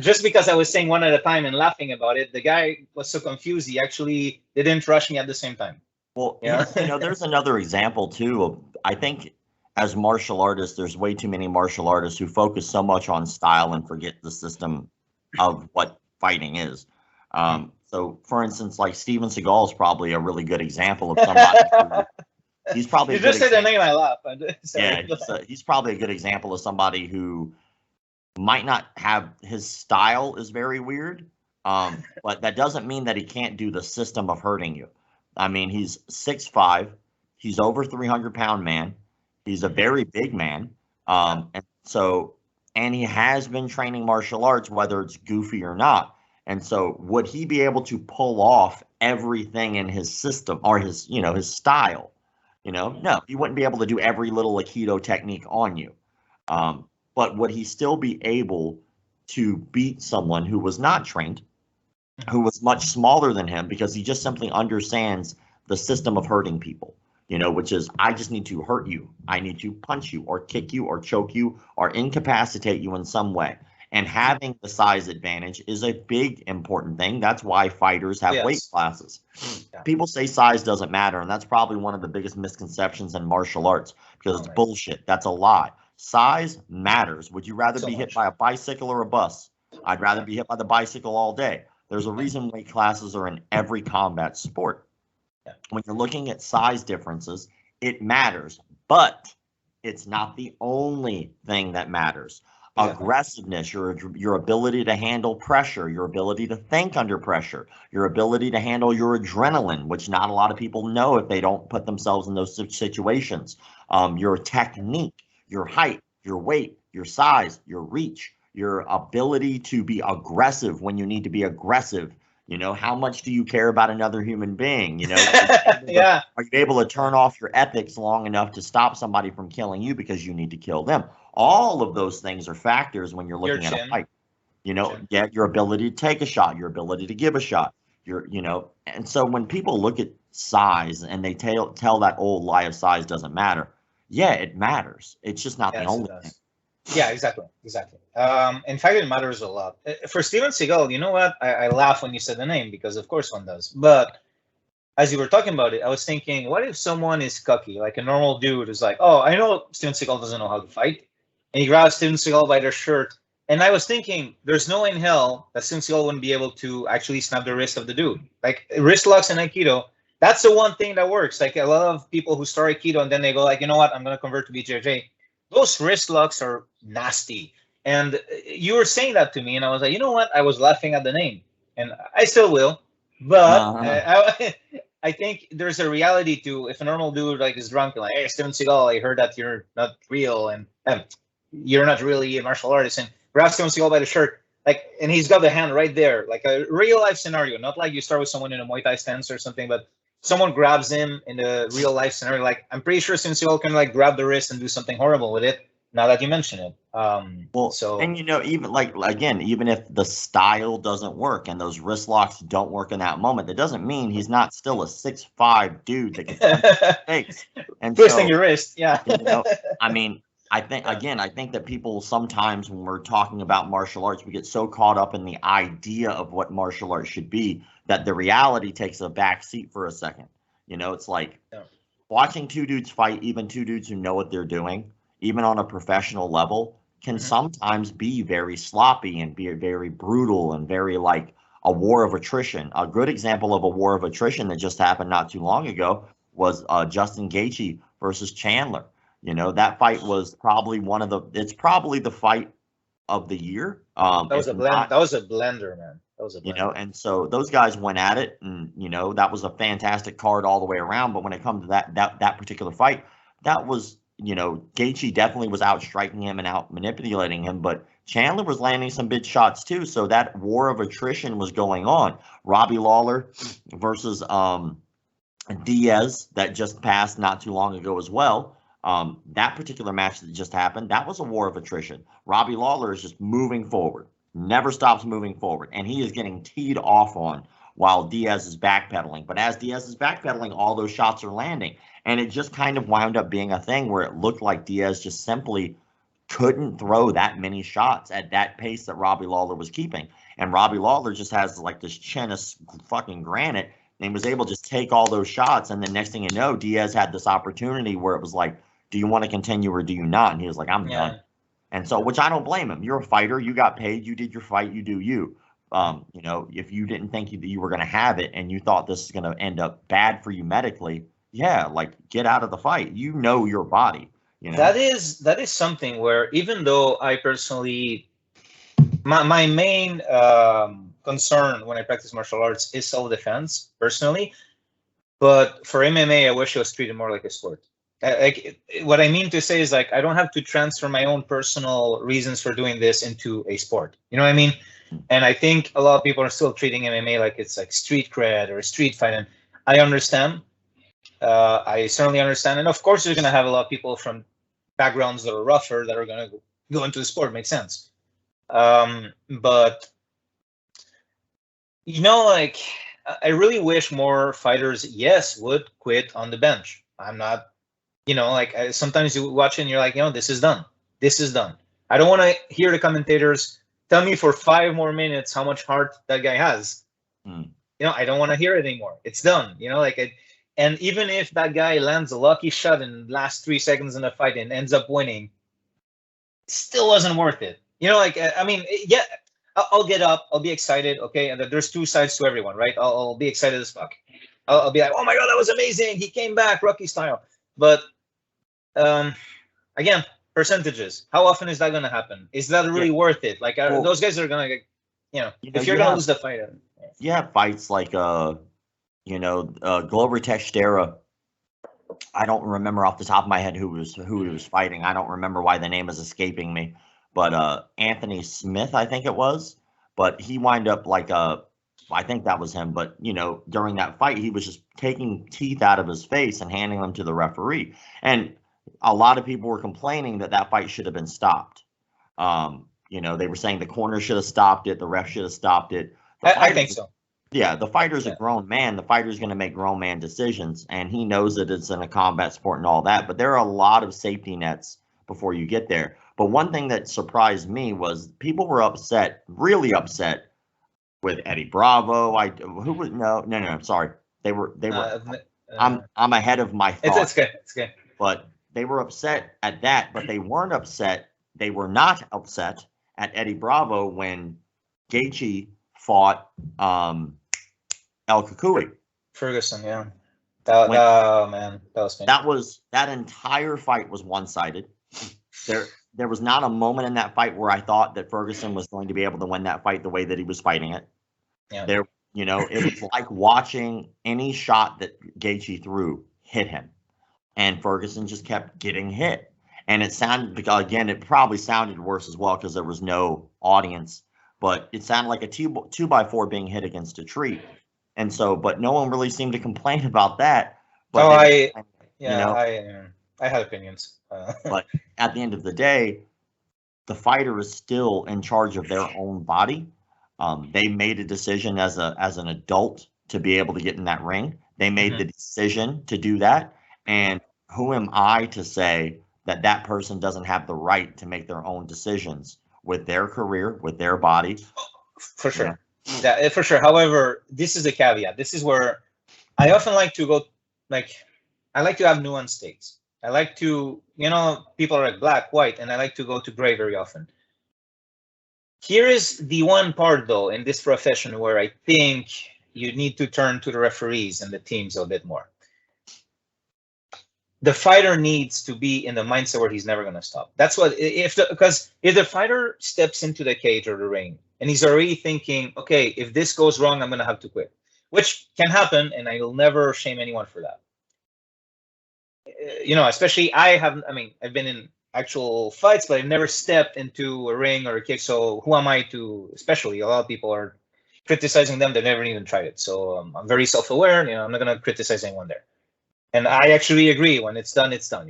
just because I was saying one at a time and laughing about it, the guy was so confused, he actually didn't rush me at the same time. Well, you know, there's another example too of, I think as martial artists, there's way too many martial artists who focus so much on style and forget the system of what fighting is. So for instance, like Steven Seagal is probably a really good example of somebody who, he's probably you just said the name, I laugh. Yeah, he's probably a good example of somebody who might not have, his style is very weird, but that doesn't mean that he can't do the system of hurting you. I mean, he's 6'5", he's over 300-pound man, he's a very big man, and he has been training martial arts, whether it's goofy or not. And so would he be able to pull off everything in his system or his, you know, his style? You know, no, he wouldn't be able to do every little Aikido technique on you. But would he still be able to beat someone who was not trained, who was much smaller than him, because he just simply understands the system of hurting people? you know, which is I just need to hurt you. I need to punch you or kick you or choke you or incapacitate you in some way. And having the size advantage is a big important thing. That's why fighters have weight classes. Yeah. People say size doesn't matter, and that's probably one of the biggest misconceptions in martial arts because it's bullshit. That's a lie. Size matters. Would you rather be hit by a bicycle or a bus? I'd rather be hit by the bicycle all day. There's a reason weight classes are in every combat sport. When you're looking at size differences, it matters, but it's not the only thing that matters. Aggressiveness, your ability to handle pressure, your ability to think under pressure, your ability to handle your adrenaline, which not a lot of people know if they don't put themselves in those situations. Your technique, your height, your weight, your size, your reach, your ability to be aggressive when you need to be aggressive. You know, how much do you care about another human being? You know, are you able to turn off your ethics long enough to stop somebody from killing you because you need to kill them? All of those things are factors when you're looking at a fight. You know, your ability to take a shot, your ability to give a shot, you know, and so when people look at size and they tell that old lie of size doesn't matter, yeah, it matters. It's just not the only thing. Yeah, exactly. In fact, it matters a lot. For Steven Seagal, you know what? I laugh when you said the name because, of course, one does. But as you were talking about it, I was thinking, what if someone is cocky, like a normal dude is like, oh, I know Steven Seagal doesn't know how to fight. And he grabs Steven Seagal by their shirt. And I was thinking, there's no way in hell that Steven Seagal wouldn't be able to actually snap the wrist of the dude. Like wrist locks in Aikido, that's the one thing that works. Like a lot of people who start Aikido and then they go like, you know what, I'm going to convert to BJJ. Those wrist locks are nasty. And you were saying that to me, and I was like, you know what? I was laughing at the name, and I still will. But I think there's a reality to if a normal dude like is drunk and like, hey, Steven Seagal, I heard that you're not real and you're not really a martial artist, and grabs Steven Seagal by the shirt, like, and he's got the hand right there, like a real life scenario, not like you start with someone in a Muay Thai stance or something, but someone grabs him in a real life scenario. Like I'm pretty sure Steven Seagal can like grab the wrist and do something horrible with it. Now that you mention it, and you know, even like again, even if the style doesn't work and those wrist locks don't work in that moment, that doesn't mean he's not still a 6'5" dude that can punch your face and twisting your wrist. Yeah, you know, I mean, I think that people sometimes when we're talking about martial arts, we get so caught up in the idea of what martial arts should be that the reality takes a back seat for a second. You know, it's like watching two dudes fight, even two dudes who know what they're doing, even on a professional level, can sometimes be very sloppy and be very brutal and very like a war of attrition. A good example of a war of attrition that just happened not too long ago was Justin Gaethje versus Chandler. You know, that fight was probably it's probably the fight of the year. That was a blender, man. That was a blender. You know, and so those guys went at it, and you know that was a fantastic card all the way around. But when it comes to that particular fight, that was, you know, Gaethje definitely was out striking him and out manipulating him, but Chandler was landing some big shots too. So that war of attrition was going on. Robbie Lawler versus Diaz that just passed not too long ago as well. That particular match that just happened, that was a war of attrition. Robbie Lawler is just moving forward, never stops moving forward, and he is getting teed off on while Diaz is backpedaling. But as Diaz is backpedaling, all those shots are landing. And it just kind of wound up being a thing where it looked like Diaz just simply couldn't throw that many shots at that pace that Robbie Lawler was keeping. And Robbie Lawler just has like this chin of fucking granite and was able to just take all those shots. And the next thing you know, Diaz had this opportunity where it was like, do you want to continue or do you not? And he was like, I'm done. And so, which I don't blame him. You're a fighter. You got paid. You did your fight. You do you. You know, if you didn't think you were going to have it and you thought this is going to end up bad for you medically, yeah, like get out of the fight. You know your body. You know? That is something where even though I personally, my main concern when I practice martial arts is self-defense personally, but for MMA, I wish it was treated more like a sport. Like what I mean to say is like I don't have to transfer my own personal reasons for doing this into a sport. You know what I mean? And I think a lot of people are still treating MMA like it's like street cred or a street fight, and I understand. I certainly understand, and of course, you're going to have a lot of people from backgrounds that are rougher that are going to go into the sport. Makes sense, but you know, like I really wish more fighters, yes, would quit on the bench. I'm not, like sometimes you watch it and you're like, this is done. This is done. I don't want to hear the commentators tell me for 5 more minutes how much heart that guy has. I don't want to hear it anymore. It's done. And even if that guy lands a lucky shot in the last 3 seconds in the fight and ends up winning, it still wasn't worth it. I mean, yeah, I'll get up. I'll be excited. Okay. And there's 2 sides to everyone, right? I'll be excited as fuck. I'll be like, oh my God, that was amazing. He came back, Rocky style. But again, percentages. How often is that going to happen? Is that really worth it? Like those guys are going to, if you're going to lose the fight. You have fights like, Glover Teixeira. I don't remember off the top of my head who he was fighting. I don't remember why the name is escaping me. But Anthony Smith, I think it was. But he wound up like I think that was him. But, during that fight, he was just taking teeth out of his face and handing them to the referee. And a lot of people were complaining that fight should have been stopped. They were saying the corner should have stopped it. The ref should have stopped it. I think so. Yeah, the fighter's a grown man. The fighter's going to make grown man decisions. And he knows that it's in a combat sport and all that. But there are a lot of safety nets before you get there. But one thing that surprised me was people were upset, really upset, with Eddie Bravo. No, sorry. They were I'm ahead of my thoughts. It's good. But they were upset at that, but they weren't upset. They were not upset at Eddie Bravo when Gaethje fought El Kukui. Ferguson, yeah. Man, that was painful. That entire fight was one-sided. There was not a moment in that fight where I thought that Ferguson was going to be able to win that fight the way that he was fighting it. Yeah. It was like watching any shot that Gaethje threw hit him, and Ferguson just kept getting hit. And it sounded, again, it probably sounded worse as well because there was no audience, but it sounded like a 2x4 being hit against a tree. And so, but no one really seemed to complain about that. But I had opinions. But at the end of the day, the fighter is still in charge of their own body. They made a decision as an adult to be able to get in that ring. They made the decision to do that. And who am I to say that person doesn't have the right to make their own decisions with their career, with their body? For sure. Yeah, for sure. However, this is a caveat. This is where I often like to go, I like to have nuanced takes. I like to, people are like black, white, and I like to go to gray very often. Here is the one part, though, in this profession where I think you need to turn to the referees and the teams a bit more. The fighter needs to be in the mindset where he's never going to stop. That's what, because if the fighter steps into the cage or the ring and he's already thinking, okay, if this goes wrong, I'm going to have to quit, which can happen, and I will never shame anyone for that. Especially I've been in actual fights, but I've never stepped into a ring or a kick. So who am I to, especially a lot of people are criticizing them. They've never even tried it. So I'm very self-aware, I'm not going to criticize anyone there. And I actually agree, when it's done, it's done,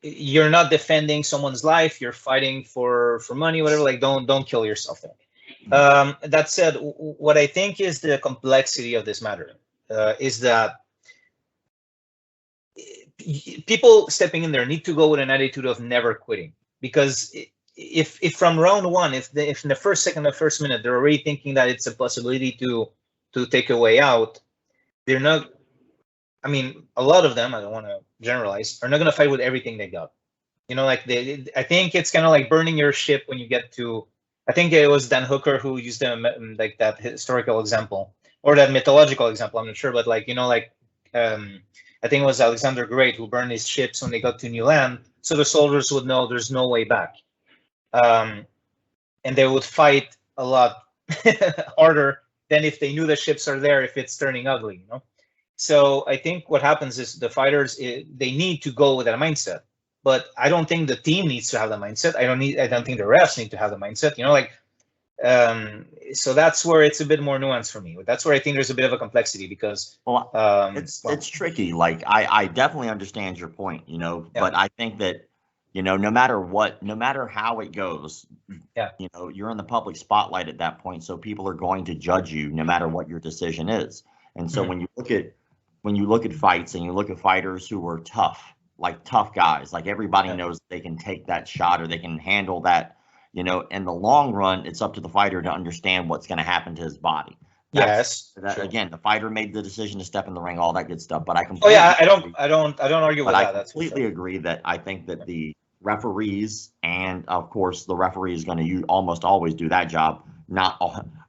You're not defending someone's life. You're fighting for money, whatever, don't kill yourself there. That said, what I think is the complexity of this matter is that people stepping in there need to go with an attitude of never quitting, because if from round one, if in the first second, the first minute, they're already thinking that it's a possibility to take a way out, they're not. A lot of them, I don't want to generalize, are not going to fight with everything they got. I think it's kind of like burning your ship when you get to. I think it was Dan Hooker who used that historical example or that mythological example. I'm not sure, but I think it was Alexander Great who burned his ships when they got to new land, so the soldiers would know there's no way back. And they would fight a lot harder than if they knew the ships are there, if it's turning ugly, So I think what happens is the fighters, they need to go with that mindset. But I don't think the team needs to have the mindset. I don't think the refs need to have the mindset, so that's where it's a bit more nuanced for me. That's where I think there's a bit of a complexity, because it's tricky. I definitely understand your point, but I think that, no matter how it goes, you're in the public spotlight at that point. So people are going to judge you no matter what your decision is. And so when you look at when you look at fights and you look at fighters who are tough, like tough guys, like everybody knows they can take that shot or they can handle that, you know, in the long run, it's up to the fighter to understand what's going to happen to his body. Again, the fighter made the decision to step in the ring, all that good stuff. But I completely I don't argue with that. I completely agree that I think that the referees, and of course the referee is going to almost always do that job. Not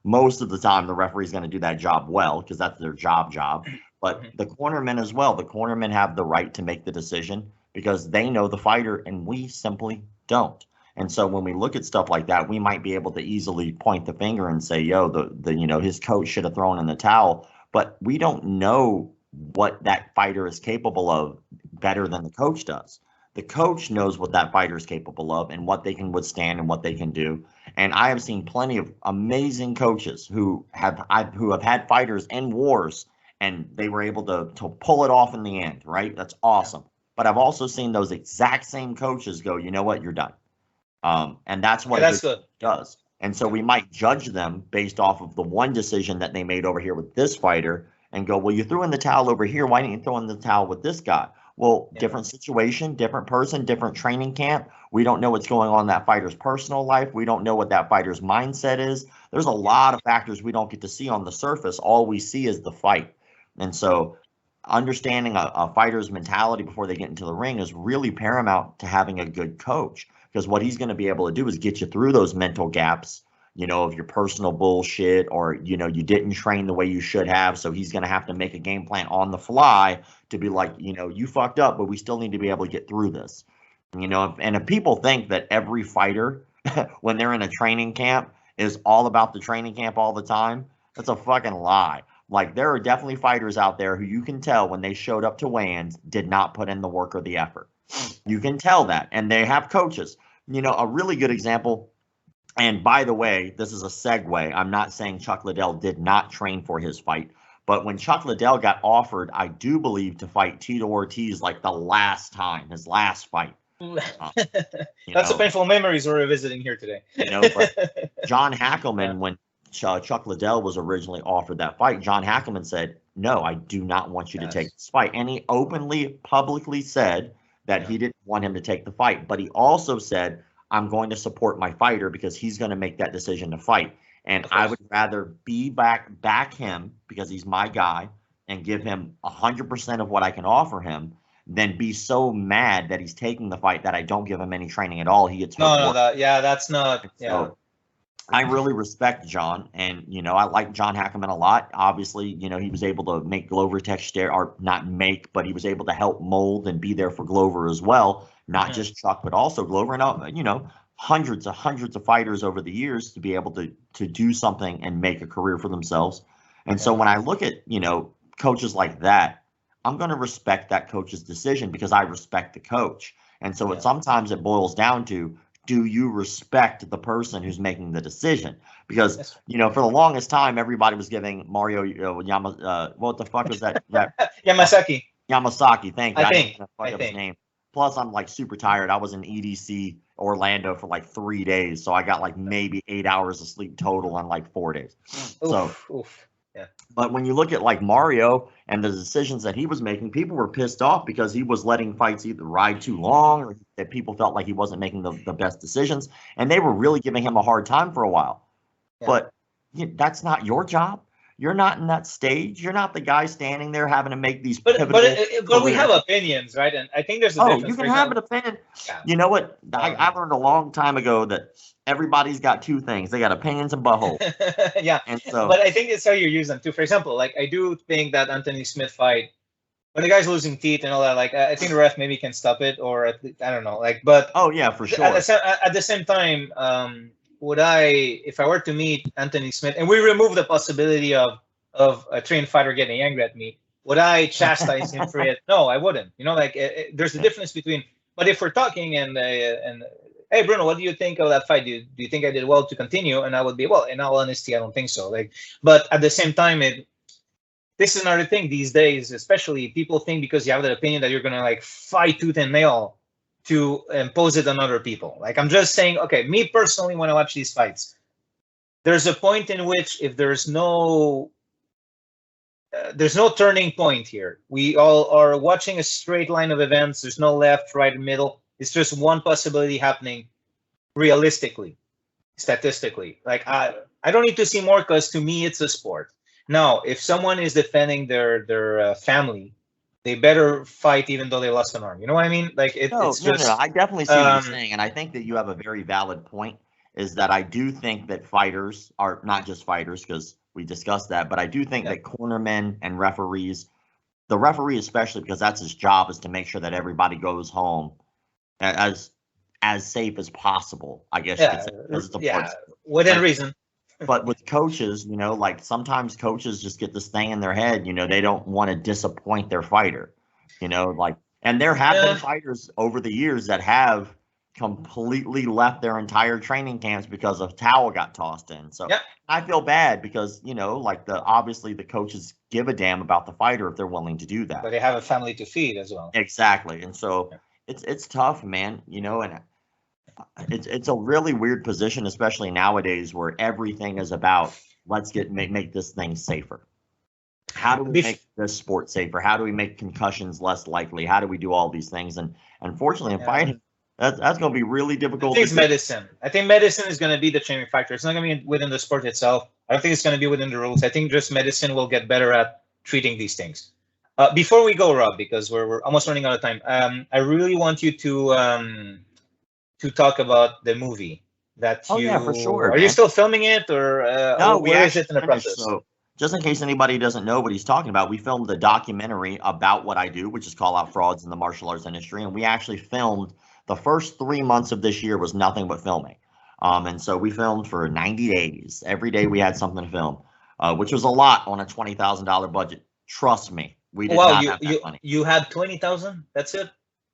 most of the time, the referee is going to do that job well because that's their job. But the cornermen as well. The cornermen have the right to make the decision because they know the fighter, and we simply don't. And so when we look at stuff like that, we might be able to easily point the finger and say, yo, you know, his coach should have thrown in the towel. But we don't know what that fighter is capable of better than the coach does. The coach knows what that fighter is capable of and what they can withstand and what they can do. And I have seen plenty of amazing coaches who have had fighters in wars, and they were able to pull it off in the end, right? That's awesome. Yeah. But I've also seen those exact same coaches go, you know what, you're done. And that's what it does. And so we might judge them based off of the one decision that they made over here with this fighter and go, well, you threw in the towel over here. Why didn't you throw in the towel with this guy? Well, different situation, different person, different training camp. We don't know what's going on in that fighter's personal life. We don't know what that fighter's mindset is. There's a lot of factors we don't get to see on the surface. All we see is the fight. And so understanding a fighter's mentality before they get into the ring is really paramount to having a good coach. Because what he's going to be able to do is get you through those mental gaps, you know, of your personal bullshit, or, you know, you didn't train the way you should have. So he's going to have to make a game plan on the fly to be like, you know, you fucked up, but we still need to be able to get through this. You know, and if people think that every fighter, when they're in a training camp, is all about the training camp all the time, that's a fucking lie. Like, there are definitely fighters out there who you can tell when they showed up to weigh-ins did not put in the work or the effort. You can tell that. And they have coaches. You know, a really good example, and by the way, this is a segue. I'm not saying Chuck Liddell did not train for his fight, but when Chuck Liddell got offered, I do believe, to fight Tito Ortiz, like the last time, his last fight. That's a painful memories we're revisiting here today. You know, but John Hackelman, when Chuck Liddell was originally offered that fight, John Hackelman said, no, I do not want you to take this fight. And he openly, publicly said that he didn't want him to take the fight. But he also said, I'm going to support my fighter because he's going to make that decision to fight. And I would rather back him because he's my guy and give him 100% of what I can offer him than be so mad that he's taking the fight that I don't give him any training at all. He gets that's not. So I really respect John, and you know, I like John Hackelman a lot. Obviously, you know, he was able to make Glover or not make, but he was able to help mold and be there for Glover as well. Not just Chuck, but also Glover, and you know, hundreds of fighters over the years to be able to do something and make a career for themselves. And so when I look at, you know, coaches like that, I'm going to respect that coach's decision because I respect the coach. And so sometimes it boils down to, do you respect the person who's making the decision? Because, you know, for the longest time, everybody was giving Mario what the fuck was that? Yamasaki. Yamasaki, thank you. I think. His name. Plus, I'm like super tired. I was in EDC Orlando for like 3 days, so I got like maybe 8 hours of sleep total on like 4 days. Yeah. But when you look at like Mario and the decisions that he was making, people were pissed off because he was letting fights either ride too long or that people felt like he wasn't making the best decisions. And they were really giving him a hard time for a while. Yeah. But that's not your job. You're not in that stage. You're not the guy standing there having to make these but we have opinions, right? And I think there's a difference. You can have an opinion. Yeah. You know what? I learned a long time ago that everybody's got two things. They got opinions and butthole. Yeah. And so, but I think it's how you use them too. For example, like I do think that Anthony Smith fight, when the guy's losing teeth and all that, like I think the ref maybe can stop it, or at least, I don't know, like. But for sure. At the same time, would I, if I were to meet Anthony Smith and we remove the possibility of a trained fighter getting angry at me, would I chastise him for it? No, I wouldn't. You know, like there's a difference between. But if we're talking and hey, Bruno, what do you think of that fight? Do you think I did well to continue? And I would be, well, in all honesty, I don't think so. Like, but at the same time, this is another thing these days, especially people think because you have that opinion that you're gonna like fight tooth and nail to impose it on other people. Like, I'm just saying, okay, me personally, when I watch these fights, there's a point in which if there's no there's no turning point here. We all are watching a straight line of events. There's no left, right, middle. It's just one possibility happening realistically, statistically. Like I don't need to see more because to me it's a sport. Now, if someone is defending their family, they better fight even though they lost an arm. You know what I mean? Like it's just. No. I definitely see what you're saying, and I think that you have a very valid point. Is that I do think that fighters are not just fighters because we discussed that, but I do think that cornermen and referees, the referee especially because that's his job, is to make sure that everybody goes home as safe as possible. I guess you could say, within reason. But with coaches, like sometimes coaches just get this thing in their head, they don't want to disappoint their fighter, like, and there have been fighters over the years that have completely left their entire training camps because a towel got tossed in. So I feel bad because, like obviously the coaches give a damn about the fighter if they're willing to do that. But they have a family to feed as well. Exactly. And so it's tough, man, and it's a really weird position, especially nowadays where everything is about let's make this thing safer. How do we make this sport safer? How do we make concussions less likely? How do we do all these things? And unfortunately, in fighting, that's going to be really difficult. I think it's medicine. I think medicine is going to be the changing factor. It's not going to be within the sport itself. I don't think it's going to be within the rules. I think just medicine will get better at treating these things. Before we go, Rob, because we're almost running out of time, I really want you to talk about the movie that you. Oh yeah, for sure. Are you still filming it, or no? Where is it in the process? So, just in case anybody doesn't know what he's talking about, we filmed a documentary about what I do, which is Call Out Frauds in the martial arts industry, and we actually filmed. The first 3 months of this year was nothing but filming. And so we filmed for 90 days. Every day we had something to film, which was a lot on a $20,000 budget. Trust me, we did not have that money. You had 20,000? That's it?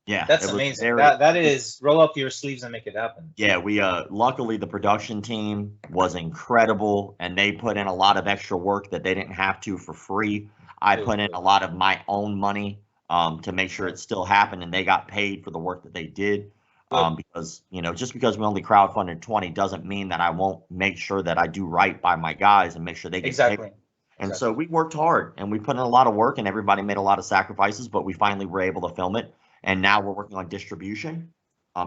Yeah. That's amazing. That is, roll up your sleeves and make it happen. Yeah, we luckily the production team was incredible, and they put in a lot of extra work that they didn't have to for free. I put in a lot of my own money to make sure it still happened, and they got paid for the work that they did. Because, just because we only crowdfunded 20 doesn't mean that I won't make sure that I do right by my guys and make sure they get paid. And so we worked hard and we put in a lot of work, and everybody made a lot of sacrifices, but we finally were able to film it. And now we're working on distribution.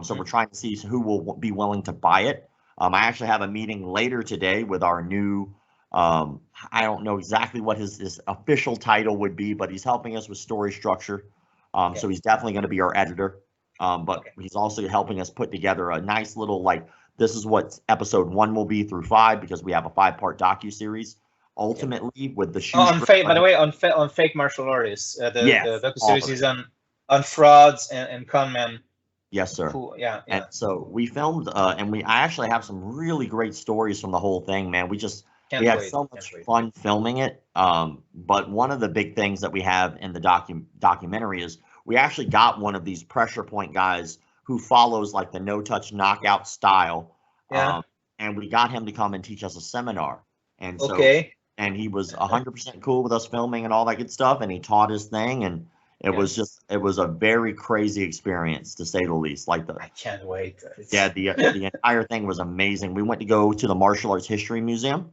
So we're trying to see who will be willing to buy it. I actually have a meeting later today with our new I don't know exactly what his official title would be, but he's helping us with story structure. So he's definitely going to be our editor. But he's also helping us put together a nice little, this is what episode 1 will be through 5, because we have a 5-part docuseries. Ultimately, with the shoe. By the way, on fake martial artists, the docuseries is on frauds and con men. Yes, sir. Cool. And so we filmed, and I actually have some really great stories from the whole thing, man. We had so much fun filming it. But one of the big things that we have in the documentary is we actually got one of these pressure point guys who follows the no touch knockout style. And we got him to come and teach us a seminar. And so, and he was 100% cool with us filming and all that good stuff. And he taught his thing, and it was a very crazy experience, to say the least. I can't wait. The entire thing was amazing. We went to go to the Martial Arts History Museum,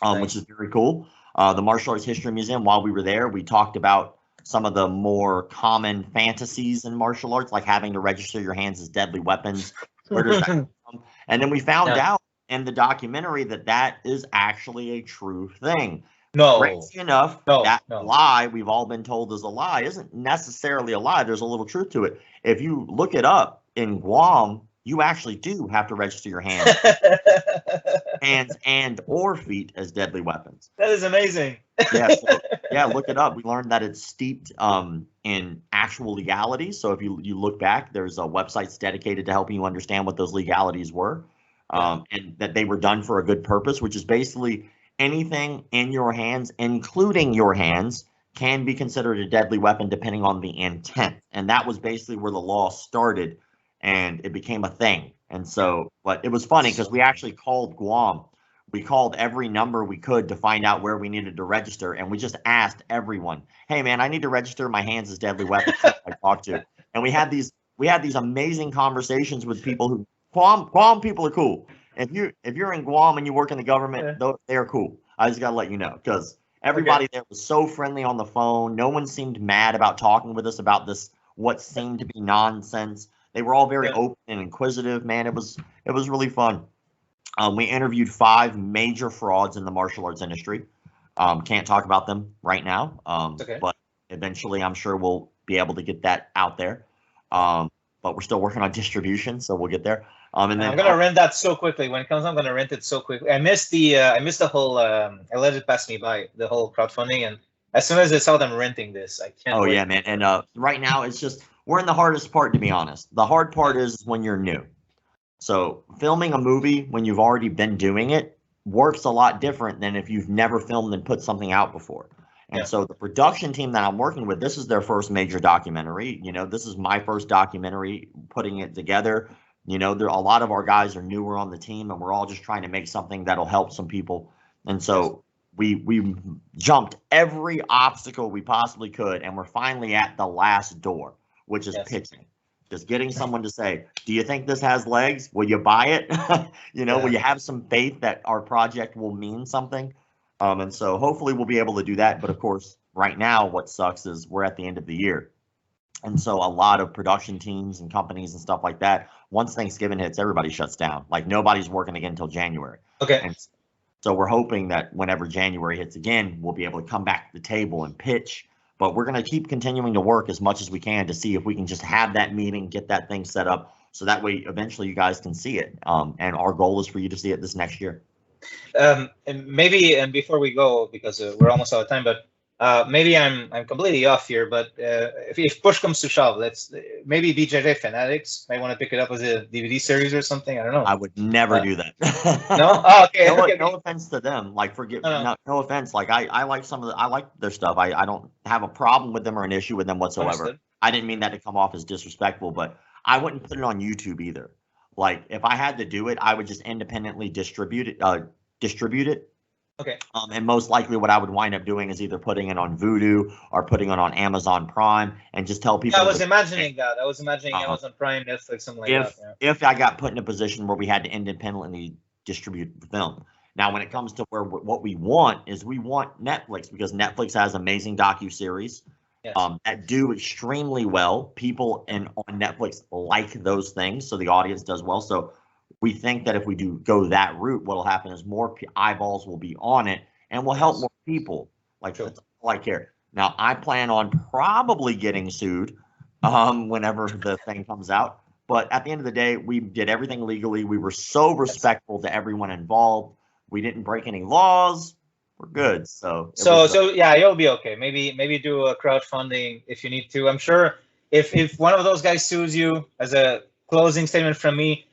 which is very cool. The Martial Arts History Museum, while we were there, we talked about some of the more common fantasies in martial arts, like having to register your hands as deadly weapons. Where does that come from? And then we found out in the documentary that is actually a true thing. Crazy enough, that lie we've all been told is a lie isn't necessarily a lie. There's a little truth to it. If you look it up, in Guam, you actually do have to register your hands and or feet as deadly weapons. That is amazing. Look it up. We learned that it's steeped in actual legalities. So if you look back, there's a websites dedicated to helping you understand what those legalities were, and that they were done for a good purpose, which is basically anything in your hands, including your hands, can be considered a deadly weapon depending on the intent. And that was basically where the law started, and it became a thing. And so, but it was funny because we actually called Guam. We called every number we could to find out where we needed to register, and we just asked everyone, "Hey, man, I need to register my hands as deadly weapons." I talked to, and we had these amazing conversations with people who Guam people are cool. If you're in Guam and you work in the government, they're cool. I just gotta let you know, because Everybody there was so friendly on the phone. No one seemed mad about talking with us about this, what seemed to be nonsense. They were all very open and inquisitive, man. It was really fun. We interviewed 5 major frauds in the martial arts industry. Can't talk about them right now, but eventually I'm sure we'll be able to get that out there. But we're still working on distribution, so we'll get there. And then I'm gonna rent that so quickly. When it comes, I'm gonna rent it so quickly. I missed the whole. I let it pass me by, the whole crowdfunding, and as soon as I saw them renting this, I can't. Oh yeah, man. And right now it's just we're in the hardest part, to be honest. The hard part is when you're new. So filming a movie when you've already been doing it works a lot different than if you've never filmed and put something out before. And so the production team that I'm working with, this is their first major documentary. You know, this is my first documentary, putting it together. You know, a lot of our guys are newer on the team, and we're all just trying to make something that'll help some people. And so we jumped every obstacle we possibly could, and we're finally at the last door, which is pitching. Just getting someone to say, do you think this has legs? Will you buy it? You know, will you have some faith that our project will mean something? And so hopefully we'll be able to do that. But of course, right now, what sucks is we're at the end of the year. And so a lot of production teams and companies and stuff like that, once Thanksgiving hits, everybody shuts down. Like nobody's working again until January. And so we're hoping that whenever January hits again, we'll be able to come back to the table and pitch. But we're going to keep continuing to work as much as we can to see if we can just have that meeting, get that thing set up, so that way eventually you guys can see it. And our goal is for you to see it this next year. And maybe, and before we go, because we're almost out of time, but maybe I'm completely off here. But if push comes to shove, let's maybe BJJ Fanatics might want to pick it up as a DVD series or something. I don't know. I would never do that. No? Oh, okay. No offense to them. Like, no offense. Like, I like I like their stuff. I don't have a problem with them or an issue with them whatsoever. Understood. I didn't mean that to come off as disrespectful, but I wouldn't put it on YouTube either. Like, if I had to do it, I would just independently distribute it. Okay. And most likely what I would wind up doing is either putting it on Vudu or putting it on Amazon Prime and just tell people. Yeah, I was imagining that. I was imagining Amazon Prime, Netflix, something like that. Yeah. If I got put in a position where we had to independently distribute the film. Now, when it comes to what we want is we want Netflix, because Netflix has amazing docuseries that do extremely well. People on Netflix like those things, so the audience does well. So we think that if we do go that route, what will happen is more eyeballs will be on it and will help more people. Like, that's all I care. Now, I plan on probably getting sued whenever the thing comes out. But at the end of the day, we did everything legally. We were so respectful to everyone involved. We didn't break any laws. We're good. So yeah, you'll be okay. Maybe do a crowdfunding if you need to. I'm sure if one of those guys sues you, as a closing statement from me,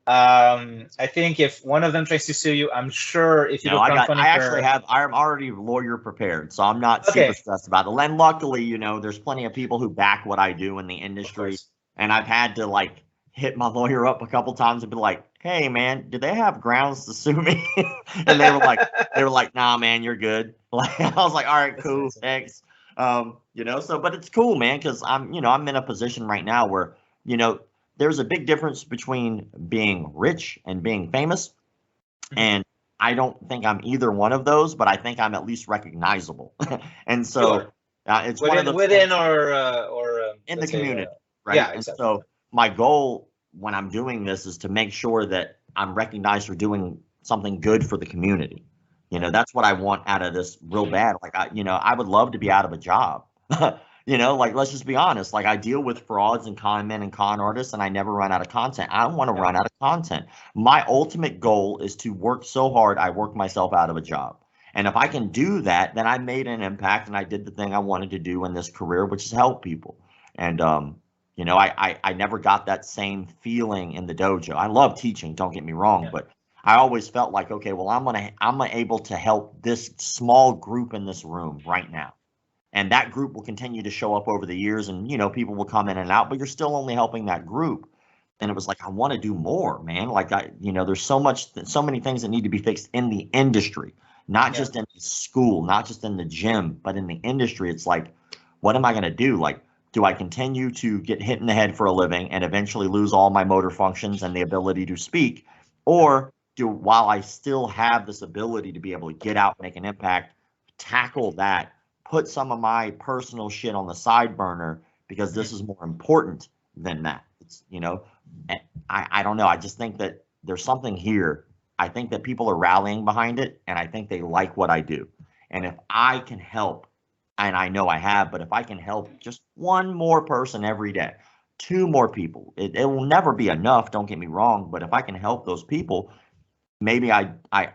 I think if one of them tries to sue you, I'm sure if you do crowdfunding, I'm already lawyer prepared, so I'm not super stressed about it. And luckily, you know, there's plenty of people who back what I do in the industry, and I've had to like hit my lawyer up a couple times and be like, hey man, do they have grounds to sue me? And they were like, nah man, you're good. Like, I was like, all right, cool, thanks. You know, so but it's cool, man, because I'm in a position right now where, you know, there's a big difference between being rich and being famous. And I don't think I'm either one of those, but I think I'm at least recognizable. And so it's within or in the community, right? Yeah, exactly. And so my goal when I'm doing this is to make sure that I'm recognized for doing something good for the community. You know, that's what I want out of this real bad. Like, I would love to be out of a job. You know, like, let's just be honest. Like, I deal with frauds and con men and con artists, and I never run out of content. I don't want to run out of content. My ultimate goal is to work so hard I work myself out of a job. And if I can do that, then I made an impact and I did the thing I wanted to do in this career, which is help people. And, you know, I never got that same feeling in the dojo. I love teaching, don't get me wrong, but I always felt like, okay, well, I'm able to help this small group in this room right now. And that group will continue to show up over the years, and, you know, people will come in and out, but you're still only helping that group. And it was like, I want to do more, man. Like, there's so many things that need to be fixed in the industry, not just in school, not just in the gym, but in the industry. It's like, what am I going to do? Like, do I continue to get hit in the head for a living and eventually lose all my motor functions and the ability to speak? Or while I still have this ability to be able to get out, make an impact, tackle that, put some of my personal shit on the side burner because this is more important than that. It's, you know, I don't know. I just think that there's something here. I think that people are rallying behind it, and I think they like what I do. And if I can help, and I know I have, but if I can help just one more person every day, 2 more people, it will never be enough, don't get me wrong, but if I can help those people, maybe I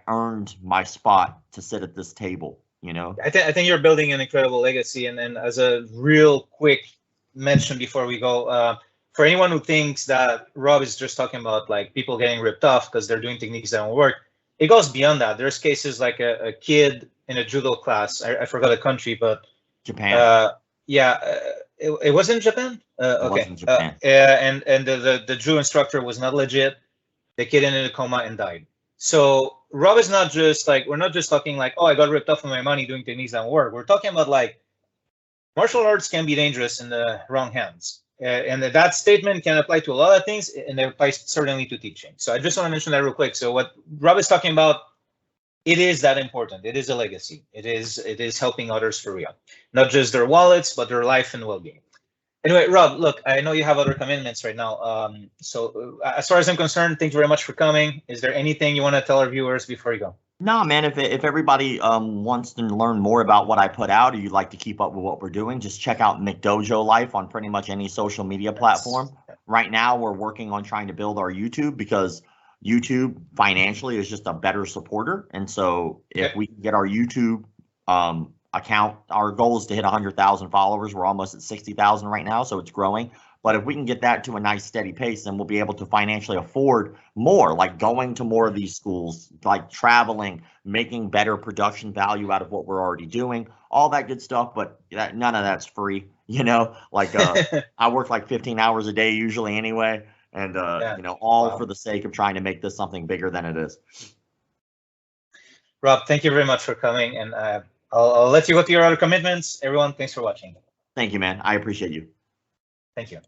earned my spot to sit at this table, you know? I think you're building an incredible legacy. And then as a real quick mention before we go, for anyone who thinks that Rob is just talking about like people getting ripped off because they're doing techniques that don't work, it goes beyond that. There's cases like a kid in a judo class. I forgot the country, but Japan. It was in Japan. Okay. It was in Japan. And the judo instructor was not legit. The kid ended in a coma and died. So Rob is not just like, we're not just talking like, oh, I got ripped off of my money doing techniques that don't work. We're talking about like martial arts can be dangerous in the wrong hands. And that statement can apply to a lot of things, and it applies certainly to teaching. So I just want to mention that real quick. So what Rob is talking about, it is that important. It is a legacy. It is helping others for real, not just their wallets, but their life and well-being. Anyway, Rob, look, I know you have other commitments right now. So as far as I'm concerned, thank you very much for coming. Is there anything you want to tell our viewers before you go? No, man, if everybody wants to learn more about what I put out, or you'd like to keep up with what we're doing, just check out McDojo Life on pretty much any social media platform. Right now, we're working on trying to build our YouTube because YouTube financially is just a better supporter. And so if we can get our YouTube account, our goal is to hit 100,000 followers. We're almost at 60,000 right now, so it's growing. But if we can get that to a nice steady pace, then we'll be able to financially afford more, like going to more of these schools, like traveling, making better production value out of what we're already doing, all that good stuff. But none of that's free, you know, like I work like 15 hours a day usually anyway. And, you know, all for the sake of trying to make this something bigger than it is. Rob, thank you very much for coming. And I'll let you go to your other commitments. Everyone, thanks for watching. Thank you, man. I appreciate you. Thank you.